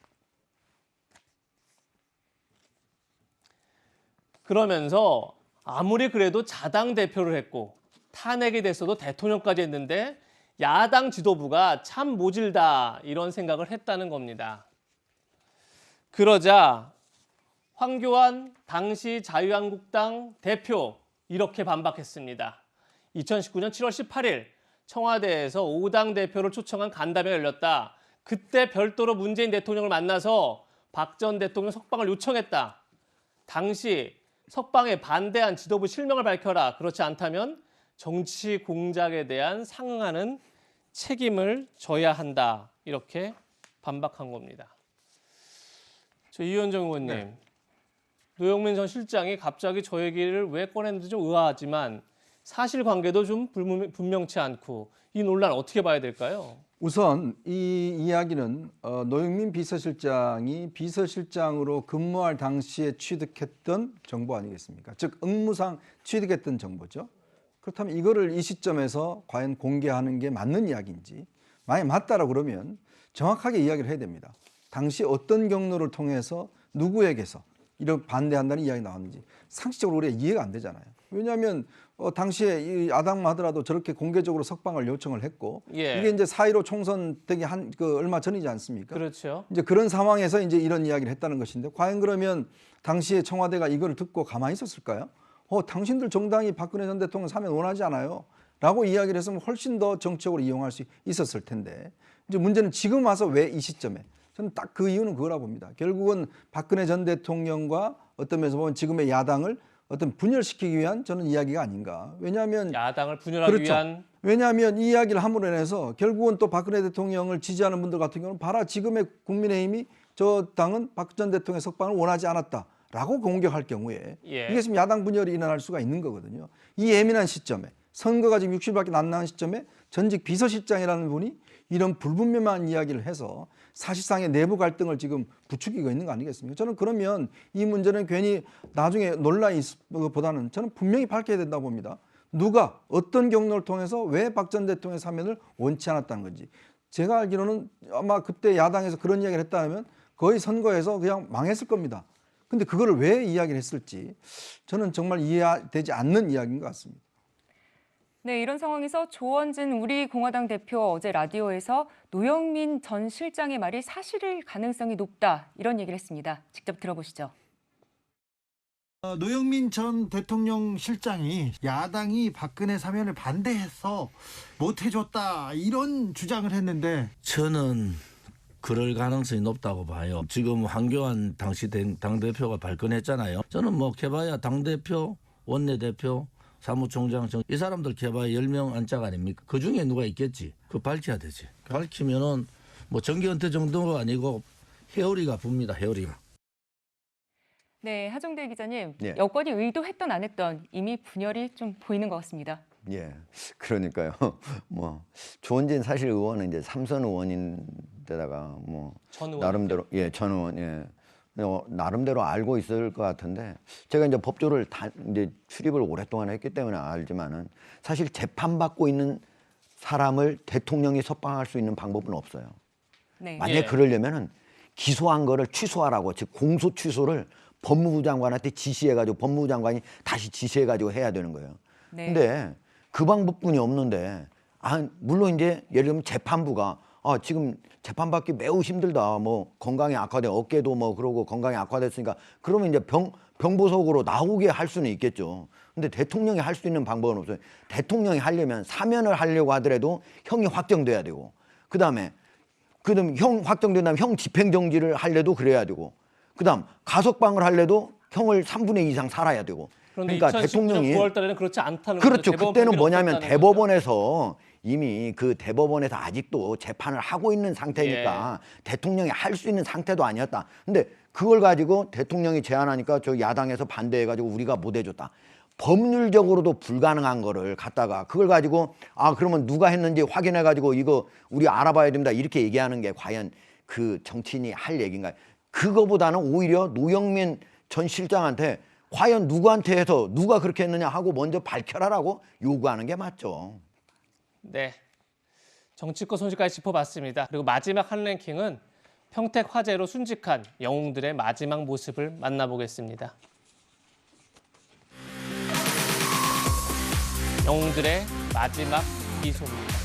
그러면서 아무리 그래도 자당 대표를 했고 탄핵이 됐어도 대통령까지 했는데 야당 지도부가 참 모질다 이런 생각을 했다는 겁니다. 그러자 황교안 당시 자유한국당 대표 이렇게 반박했습니다. 2019년 7월 18일 청와대에서 5당 대표를 초청한 간담회가 열렸다. 그때 별도로 문재인 대통령을 만나서 박 전 대통령 석방을 요청했다. 당시 석방에 반대한 지도부 실명을 밝혀라. 그렇지 않다면 정치 공작에 대한 상응하는 책임을 져야 한다. 이렇게 반박한 겁니다. 이현정 의원님, 네. 노영민 전 실장이 갑자기 저 얘기를 왜 꺼냈는지 좀 의아하지만 사실관계도 좀 분명치 않고 이 논란 어떻게 봐야 될까요? 우선 이 이야기는 노영민 비서실장이 비서실장으로 근무할 당시에 취득했던 정보 아니겠습니까? 즉 업무상 취득했던 정보죠. 그렇다면 이거를 이 시점에서 과연 공개하는 게 맞는 이야기인지 만약 맞다라 그러면 정확하게 이야기를 해야 됩니다. 당시 어떤 경로를 통해서 누구에게서 이렇게 반대한다는 이야기 나왔는지 상식적으로 우리가 이해가 안 되잖아요. 왜냐하면 당시에 이 야당만 하더라도 저렇게 공개적으로 석방을 요청을 했고 예. 이게 이제 4.15 총선 되기 얼마 전이지 않습니까? 그렇죠. 이제 그런 상황에서 이제 이런 이야기를 했다는 것인데 과연 그러면 당시에 청와대가 이걸 듣고 가만히 있었을까요? 당신들 정당이 박근혜 전 대통령 사면 원하지 않아요? 라고 이야기를 했으면 훨씬 더 정치적으로 이용할 수 있었을 텐데 이제 문제는 지금 와서 왜 이 시점에 저는 딱 그 이유는 그거라 봅니다. 결국은 박근혜 전 대통령과 어떤 면에서 보면 지금의 야당을 어떤 분열시키기 위한 저는 이야기가 아닌가. 왜냐하면 야당을 분열하기 그렇죠. 위한 왜냐하면 이 이야기를 함으로 인해서 결국은 또 박근혜 대통령을 지지하는 분들 같은 경우는 봐라 지금의 국민의힘이 저 당은 박 전 대통령의 석방을 원하지 않았다라고 공격할 경우에 예. 이게 지금 야당 분열이 일어날 수가 있는 거거든요. 이 예민한 시점에 선거가 지금 60일밖에 안 남은 시점에 전직 비서실장이라는 분이 이런 불분명한 이야기를 해서 사실상의 내부 갈등을 지금 부추기고 있는 거 아니겠습니까? 저는 그러면 이 문제는 괜히 나중에 논란이 있을 것보다는 저는 분명히 밝혀야 된다고 봅니다. 누가 어떤 경로를 통해서 왜 박 전 대통령의 사면을 원치 않았다는 건지. 제가 알기로는 아마 그때 야당에서 그런 이야기를 했다면 거의 선거에서 그냥 망했을 겁니다. 근데 그거를 왜 이야기를 했을지 저는 정말 이해되지 않는 이야기인 것 같습니다. 네, 이런 상황에서 조원진 우리공화당 대표 어제 라디오에서 노영민 전 실장의 말이 사실일 가능성이 높다 이런 얘기를 했습니다. 직접 들어보시죠. 노영민 전 대통령 실장이 야당이 박근혜 사면을 반대해서 못해줬다 이런 주장을 했는데 저는 그럴 가능성이 높다고 봐요. 지금 황교안 당시 당대표가 발끈했잖아요. 저는 뭐 개봐야 당대표, 원내대표, 사무총장 이 사람들 개봐야 10명 안짝 아닙니까? 그중에 누가 있겠지. 그거 밝혀야 되지. 밝히면은 뭐 정기 은퇴 정도가 아니고 회오리가 붑니다. 회오리가. 네, 하정대 기자님. 예. 여권이 의도했던 안 했던 이미 분열이 좀 보이는 것 같습니다. 예, 그러니까요. 뭐 조원진 사실 의원은 이제 삼선 의원인데다가 뭐 전 의원. 나름대로 전 의원 나름대로 알고 있을 것 같은데 제가 이제 법조를 이제 출입을 오랫동안 했기 때문에 알지만은 사실 재판받고 있는 사람을 대통령이 석방할 수 있는 방법은 없어요. 네. 만약에 그러려면은 기소한 거를 취소하라고 즉 공소 취소를 법무부 장관한테 지시해가지고 법무부 장관이 다시 지시해가지고 해야 되는 거예요. 네. 근데 그 방법뿐이 없는데 물론 이제 예를 들면 재판부가 지금 재판받기 매우 힘들다. 뭐 건강이 악화돼 어깨도 뭐 그러고 건강이 악화됐으니까 그러면 이제 병보석으로 나오게 할 수는 있겠죠. 근데 대통령이 할 수 있는 방법은 없어요. 대통령이 하려면 사면을 하려고 하더라도 형이 확정돼야 되고 그다음 형 확정된 다음에 형 집행정지를 하려도 그래야 되고 그다음 가석방을 하려도 형을 3분의 2 이상 살아야 되고 그러니까 2019년 대통령이 9월 달에는 그렇지 않다는 그렇죠. 거죠. 그때는 뭐냐면 없었다는 대법원에서 이미 그 대법원에서 아직도 재판을 하고 있는 상태니까 대통령이 할 수 있는 상태도 아니었다. 근데 그걸 가지고 대통령이 제안하니까 저 야당에서 반대해가지고 우리가 못 해줬다. 법률적으로도 불가능한 거를 갖다가 그걸 가지고 그러면 누가 했는지 확인해가지고 이거 우리 알아봐야 됩니다. 이렇게 얘기하는 게 과연 그 정치인이 할 얘기인가요? 그거보다는 오히려 노영민 전 실장한테 과연 누구한테 해서 누가 그렇게 했느냐 하고 먼저 밝혀라라고 요구하는 게 맞죠. 네, 정치권 소식까지 짚어봤습니다. 그리고 마지막 한 랭킹은 평택 화재로 순직한 영웅들의 마지막 모습을 만나보겠습니다. 영웅들의 마지막 미소입니다.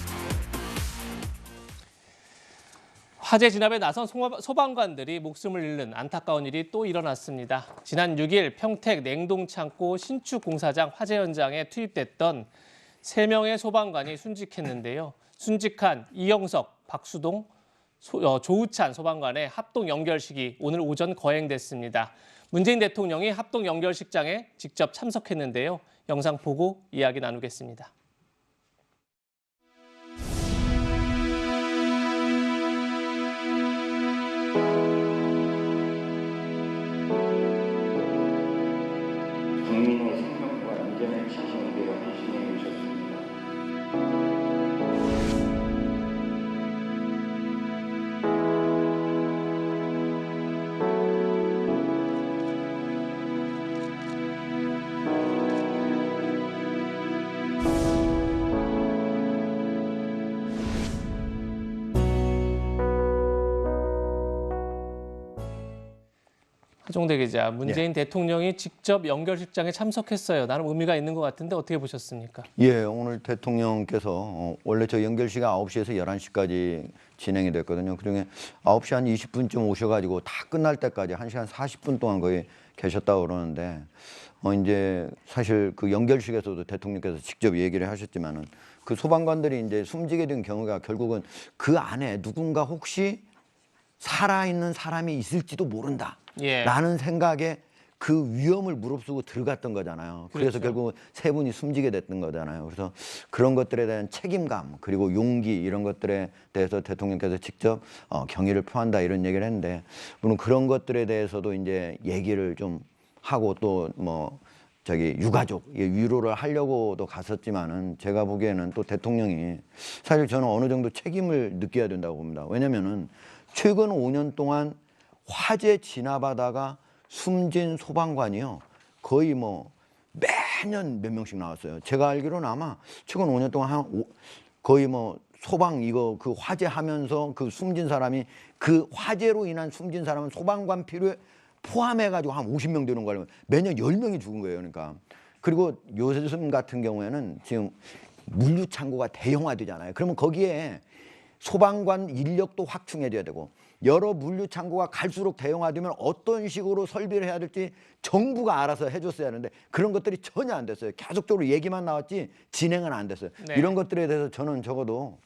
화재 진압에 나선 소방관들이 목숨을 잃는 안타까운 일이 또 일어났습니다. 지난 6일 평택 냉동창고 신축 공사장 화재 현장에 투입됐던 3명의 소방관이 순직했는데요. 순직한 이영석, 박수동, 조우찬 소방관의 합동 연결식이 오늘 오전 거행됐습니다. 문재인 대통령이 합동 연결식장에 직접 참석했는데요. 영상 보고 이야기 나누겠습니다. 국민의 생명과 안전을 지키는 데가 헌신해 주셨습니다. 하종대 기자, 문재인 대통령이 직접 연결식장에 참석했어요. 나름 의미가 있는 것 같은데 어떻게 보셨습니까? 예, 오늘 대통령께서 원래 저 연결식이 9시에서 11시까지 진행이 됐거든요. 그중에 9시 한 20분쯤 오셔가지고 다 끝날 때까지 1시간 40분 동안 거의 계셨다고 그러는데 이제 사실 그 연결식에서도 대통령께서 직접 얘기를 하셨지만은 그 소방관들이 이제 숨지게 된 경우가 결국은 그 안에 누군가 혹시 살아있는 사람이 있을지도 모른다. 라는 생각에 그 위험을 무릅쓰고 들어갔던 거잖아요. 그래서 그렇죠. 결국 세 분이 숨지게 됐던 거잖아요. 그래서 그런 것들에 대한 책임감 그리고 용기 이런 것들에 대해서 대통령께서 직접 경의를 표한다 이런 얘기를 했는데 물론 그런 것들에 대해서도 이제 얘기를 좀 하고 또 뭐 저기 유가족 위로를 하려고도 갔었지만은 제가 보기에는 또 대통령이 사실 저는 어느 정도 책임을 느껴야 된다고 봅니다. 왜냐면은 최근 5년 동안 화재 지나가다가 숨진 소방관이요 거의 뭐 매년 몇 명씩 나왔어요. 제가 알기로는 아마 최근 5년 동안 거의 뭐 소방 이거 그 화재 하면서 그 숨진 사람이 그 화재로 인한 숨진 사람은 소방관 필요에 포함해가지고 한 50명 되는 거 알면 매년 10명이 죽은 거예요. 그러니까 그리고 요즘 같은 경우에는 지금 물류 창고가 대형화되잖아요. 그러면 거기에 소방관 인력도 확충해줘야 되고 여러 물류 창고가 갈수록 대형화되면 어떤 식으로 설비를 해야 될지 정부가 알아서 해줬어야 하는데 그런 것들이 전혀 안 됐어요. 계속적으로 얘기만 나왔지 진행은 안 됐어요. 네. 이런 것들에 대해서 저는 적어도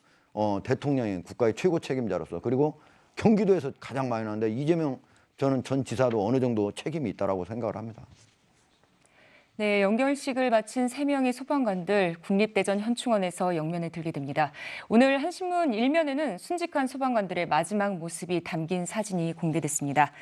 대통령이 국가의 최고 책임자로서 그리고 경기도에서 가장 많이 나왔는데 이재명 저는 전 지사도 어느 정도 책임이 있다고 생각을 합니다. 네, 영결식을 마친 3명의 소방관들 국립대전 현충원에서 영면에 들게 됩니다. 오늘 한신문 1면에는 순직한 소방관들의 마지막 모습이 담긴 사진이 공개됐습니다.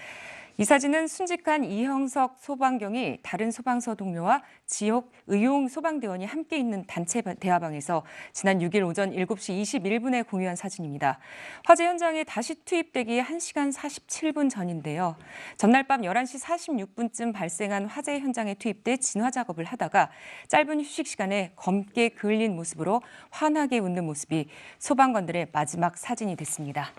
이 사진은 순직한 이형석 소방경이 다른 소방서 동료와 지역 의용 소방대원이 함께 있는 단체 대화방에서 지난 6일 오전 7시 21분에 공유한 사진입니다. 화재 현장에 다시 투입되기 1시간 47분 전인데요. 전날 밤 11시 46분쯤 발생한 화재 현장에 투입돼 진화 작업을 하다가 짧은 휴식 시간에 검게 그을린 모습으로 환하게 웃는 모습이 소방관들의 마지막 사진이 됐습니다.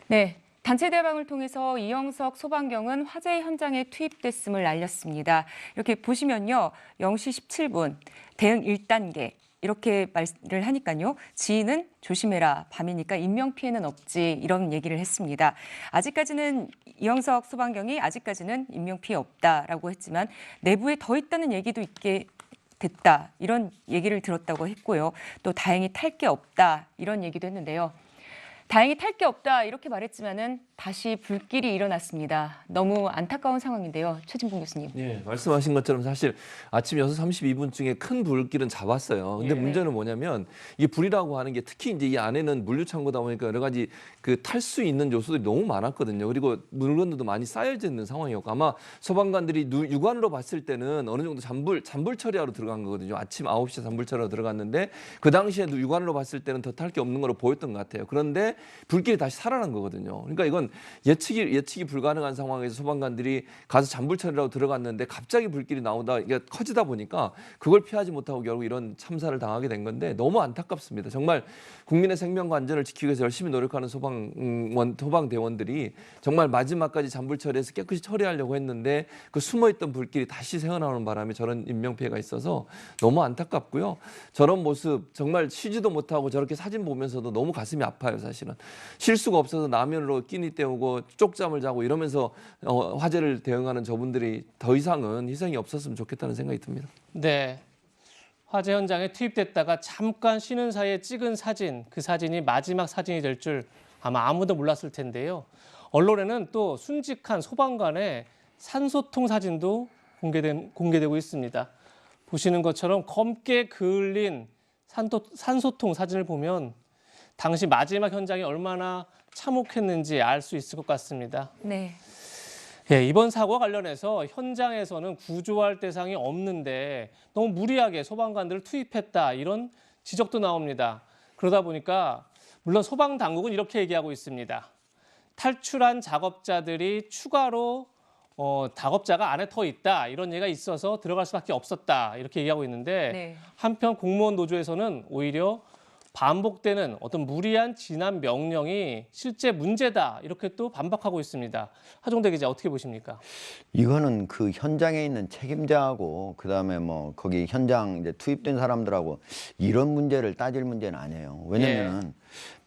네. 단체 대방을 통해서 이형석 소방경은 화재 현장에 투입됐음을 알렸습니다. 이렇게 보시면요. 0시 17분 대응 1단계 이렇게 말을 하니까요. 지인은 조심해라. 밤이니까 인명피해는 없지 이런 얘기를 했습니다. 아직까지는 이형석 소방경이 아직까지는 인명피해 없다라고 했지만 내부에 더 있다는 얘기도 있게 됐다. 이런 얘기를 들었다고 했고요. 또 다행히 탈 게 없다. 이런 얘기도 했는데요. 다행히 탈 게 없다 이렇게 말했지만은 다시 불길이 일어났습니다. 너무 안타까운 상황인데요. 최진봉 교수님. 예, 말씀하신 것처럼 사실 아침 6시 32분쯤에 큰 불길은 잡았어요. 근데 예. 문제는 뭐냐면 이 불이라고 하는 게 특히 이제 이 안에는 물류 창고다 보니까 여러 가지 그 탈 수 있는 요소들이 너무 많았거든요. 그리고 물건들도 많이 쌓여져 있는 상황이었고 아마 소방관들이 육안으로 봤을 때는 어느 정도 잔불 처리하러 들어간 거거든요. 아침 9시에 잔불 처리하러 들어갔는데 그 당시에 육안으로 봤을 때는 더 탈 게 없는 거로 보였던 것 같아요. 그런데 불길이 다시 살아난 거거든요. 그러니까 이건 예측이 불가능한 상황에서 소방관들이 가서 잔불 처리라고 들어갔는데 갑자기 불길이 나오다 이게 커지다 보니까 그걸 피하지 못하고 결국 이런 참사를 당하게 된 건데 너무 안타깝습니다. 정말 국민의 생명과 안전을 지키기 위해서 열심히 노력하는 소방대원들이 정말 마지막까지 잔불 처리해서 깨끗이 처리하려고 했는데 그 숨어있던 불길이 다시 새어나오는 바람에 저런 인명피해가 있어서 너무 안타깝고요. 저런 모습 정말 쉬지도 못하고 저렇게 사진 보면서도 너무 가슴이 아파요. 사실은 쉴 수가 없어서 라면으로 끼니 때우고 쪽잠을 자고 이러면서 화재를 대응하는 저분들이 더 이상은 희생이 없었으면 좋겠다는 생각이 듭니다. 네. 화재 현장에 투입됐다가 잠깐 쉬는 사이에 찍은 사진, 그 사진이 마지막 사진이 될 줄 아마 아무도 몰랐을 텐데요. 언론에는 또 순직한 소방관의 산소통 사진도 공개되고 있습니다. 보시는 것처럼 검게 그을린 산소통 사진을 보면 당시 마지막 현장이 얼마나 참혹했는지 알 수 있을 것 같습니다. 네. 예, 이번 사고와 관련해서 현장에서는 구조할 대상이 없는데 너무 무리하게 소방관들을 투입했다 이런 지적도 나옵니다. 그러다 보니까 물론 소방당국은 이렇게 얘기하고 있습니다. 탈출한 작업자들이 추가로 작업자가 안에 더 있다 이런 얘기가 있어서 들어갈 수밖에 없었다 이렇게 얘기하고 있는데 네. 한편 공무원 노조에서는 오히려 반복되는 어떤 무리한 진압 명령이 실제 문제다 이렇게 또 반박하고 있습니다. 하종대 기자 어떻게 보십니까? 이거는 그 현장에 있는 책임자하고 그다음에 뭐 거기 현장 이제 투입된 사람들하고 이런 문제를 따질 문제는 아니에요. 왜냐면은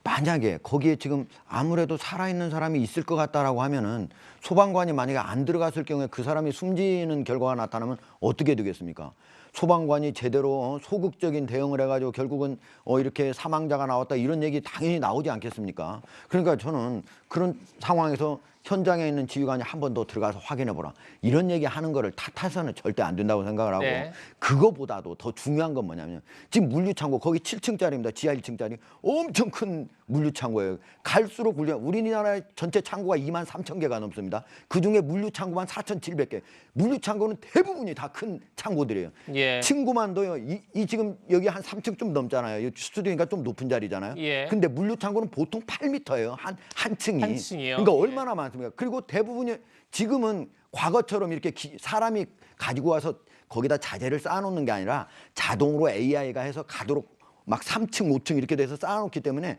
만약에 거기에 지금 아무래도 살아있는 사람이 있을 것 같다라고 하면은 소방관이 만약에 안 들어갔을 경우에 그 사람이 숨지는 결과가 나타나면 어떻게 되겠습니까? 소방관이 제대로 소극적인 대응을 해가지고 결국은 이렇게 사망자가 나왔다 이런 얘기 당연히 나오지 않겠습니까? 그러니까 저는 그런 상황에서 현장에 있는 지휘관이 한 번 더 들어가서 확인해보라. 이런 얘기하는 거를 탓해서는 절대 안 된다고 생각을 하고 네. 그거보다도 더 중요한 건 뭐냐면 지금 물류창고 거기 7층짜리입니다. 지하 1층짜리 엄청 큰 물류창고예요. 갈수록 우리나라의 전체 창고가 2만 3천 개가 넘습니다. 그중에 물류창고만 4,700개. 물류창고는 대부분이 다 큰 창고들이에요. 예. 층고만도요. 이 지금 여기 한 3층 좀 넘잖아요. 스튜디오니까 좀 높은 자리잖아요. 예. 근데 물류창고는 보통 8m예요. 한 층이. 한 층이요? 그러니까 얼마나 많습니까? 그리고 대부분이 지금은 과거처럼 이렇게 사람이 가지고 와서 거기다 자재를 쌓아놓는 게 아니라 자동으로 AI가 해서 가도록 막 3층, 5층 이렇게 돼서 쌓아놓기 때문에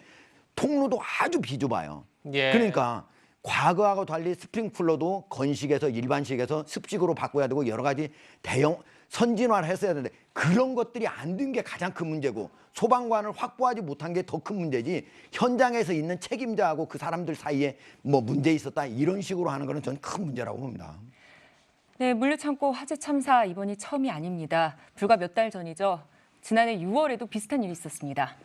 통로도 아주 비좁아요. 예. 그러니까 과거하고 달리 스프링쿨러도 건식에서 일반식에서 습식으로 바꿔야 되고 여러 가지 대형 선진화를 했어야 되는데 그런 것들이 안 된 게 가장 큰 문제고 소방관을 확보하지 못한 게 더 큰 문제지 현장에서 있는 책임자하고 그 사람들 사이에 뭐 문제 있었다 이런 식으로 하는 거는 저는 큰 문제라고 봅니다. 네, 물류창고 화재 참사 이번이 처음이 아닙니다. 불과 몇 달 전이죠. 지난해 6월에도 비슷한 일이 있었습니다.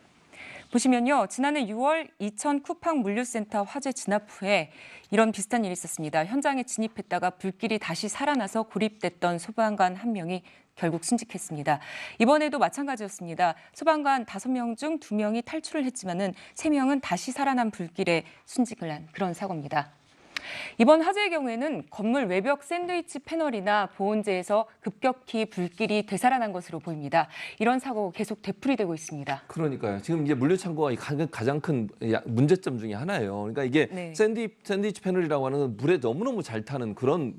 보시면요, 지난해 6월 이천 쿠팡 물류센터 화재 진압 후에 이런 비슷한 일이 있었습니다. 현장에 진입했다가 불길이 다시 살아나서 고립됐던 소방관 한 명이 결국 순직했습니다. 이번에도 마찬가지였습니다. 소방관 5명 중 2명이 탈출을 했지만은 3명은 다시 살아난 불길에 순직을 한 그런 사고입니다. 이번 화재의 경우에는 건물 외벽 샌드위치 패널이나 보온재에서 급격히 불길이 되살아난 것으로 보입니다. 이런 사고 계속 되풀이되고 있습니다. 그러니까요. 지금 이제 물류창고가 가장 큰 문제점 중에 하나예요. 그러니까 이게 네. 샌드위치 패널이라고 하는 건 물에 너무너무 잘 타는 그런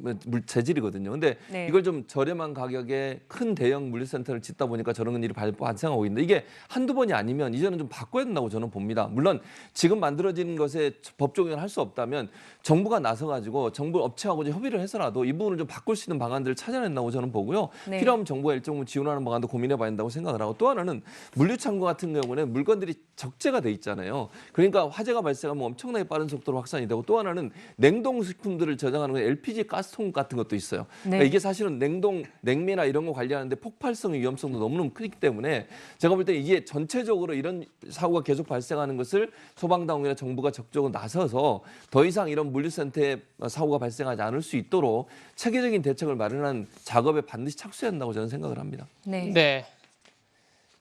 재질이거든요. 근데 네. 이걸 좀 저렴한 가격에 큰 대형 물류센터를 짓다 보니까 저런 일이 발생하고 있는데 이게 한두 번이 아니면 이제는 좀 바꿔야 된다고 저는 봅니다. 물론 지금 만들어지는 것에 법 적용을 할 수 없다면 정부가 나서가지고 정부 업체하고 협의를 해서라도 이 부분을 좀 바꿀 수 있는 방안들을 찾아낸다고 저는 보고요. 네. 필요하면 정부가 일정 부분 지원하는 방안도 고민해봐야 된다고 생각을 하고 또 하나는 물류창고 같은 경우는 물건들이 적재가 돼 있잖아요. 그러니까 화재가 발생하면 엄청나게 빠른 속도로 확산이 되고 또 하나는 냉동식품들을 저장하는 LPG 가스통 같은 것도 있어요. 네. 그러니까 이게 사실은 냉매나 이런 거 관리하는데 폭발성 위험성도 너무너무 크기 때문에 제가 볼 때 이게 전체적으로 이런 사고가 계속 발생하는 것을 소방당국이나 정부가 적극적으로 나서서 더 이상 이런 물류센터에 사고가 발생하지 않을 수 있도록 체계적인 대책을 마련한 작업에 반드시 착수해야 한다고 저는 생각을 합니다. 네.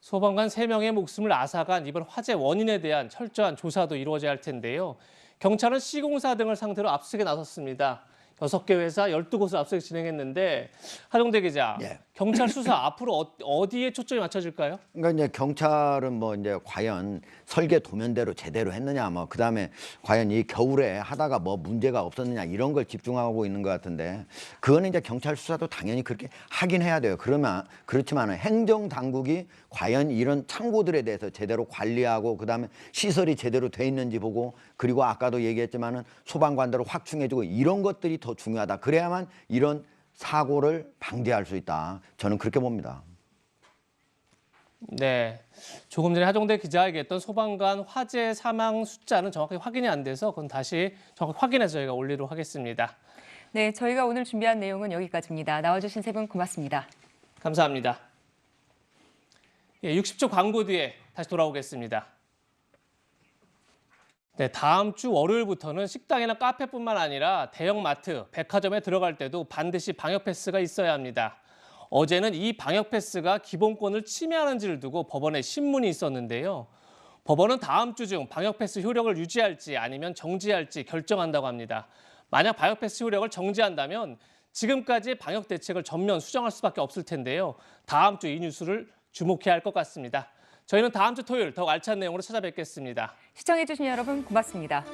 소방관 3명의 목숨을 앗아간 이번 화재 원인에 대한 철저한 조사도 이루어져야 할 텐데요. 경찰은 시공사 등을 상대로 압수수색에 나섰습니다. 6개 회사 12곳을 압수수색 진행했는데 하정대 기자, 경찰 수사 앞으로 어디에 초점이 맞춰질까요? 그러니까 이제 경찰은 뭐 이제 과연 설계 도면대로 제대로 했느냐, 뭐 그다음에 과연 이 겨울에 하다가 뭐 문제가 없었느냐 이런 걸 집중하고 있는 것 같은데 그거는 이제 경찰 수사도 당연히 그렇게 하긴 해야 돼요. 그렇지만 행정 당국이 과연 이런 창고들에 대해서 제대로 관리하고 그다음에 시설이 제대로 돼 있는지 보고 그리고 아까도 얘기했지만은 소방관들을 확충해주고 이런 것들이 더 중요하다. 그래야만 이런 사고를 방지할 수 있다. 저는 그렇게 봅니다. 네, 조금 전에 하정대 기자가 얘기했던 소방관 화재 사망 숫자는 정확하게 확인이 안 돼서 그건 다시 정확히 확인해서 저희가 올리도록 하겠습니다. 네, 저희가 오늘 준비한 내용은 여기까지입니다. 나와주신 세 분 고맙습니다. 감사합니다. 60초 광고 뒤에 다시 돌아오겠습니다. 네, 다음 주 월요일부터는 식당이나 카페뿐만 아니라 대형마트, 백화점에 들어갈 때도 반드시 방역 패스가 있어야 합니다. 어제는 이 방역 패스가 기본권을 침해하는지를 두고 법원에 신문이 있었는데요. 법원은 다음 주 중 방역 패스 효력을 유지할지 아니면 정지할지 결정한다고 합니다. 만약 방역 패스 효력을 정지한다면 지금까지의 방역 대책을 전면 수정할 수밖에 없을 텐데요. 다음 주 이 뉴스를 주목해야 할 것 같습니다. 저희는 다음 주 토요일 더욱 알찬 내용으로 찾아뵙겠습니다. 시청해주신 여러분 고맙습니다.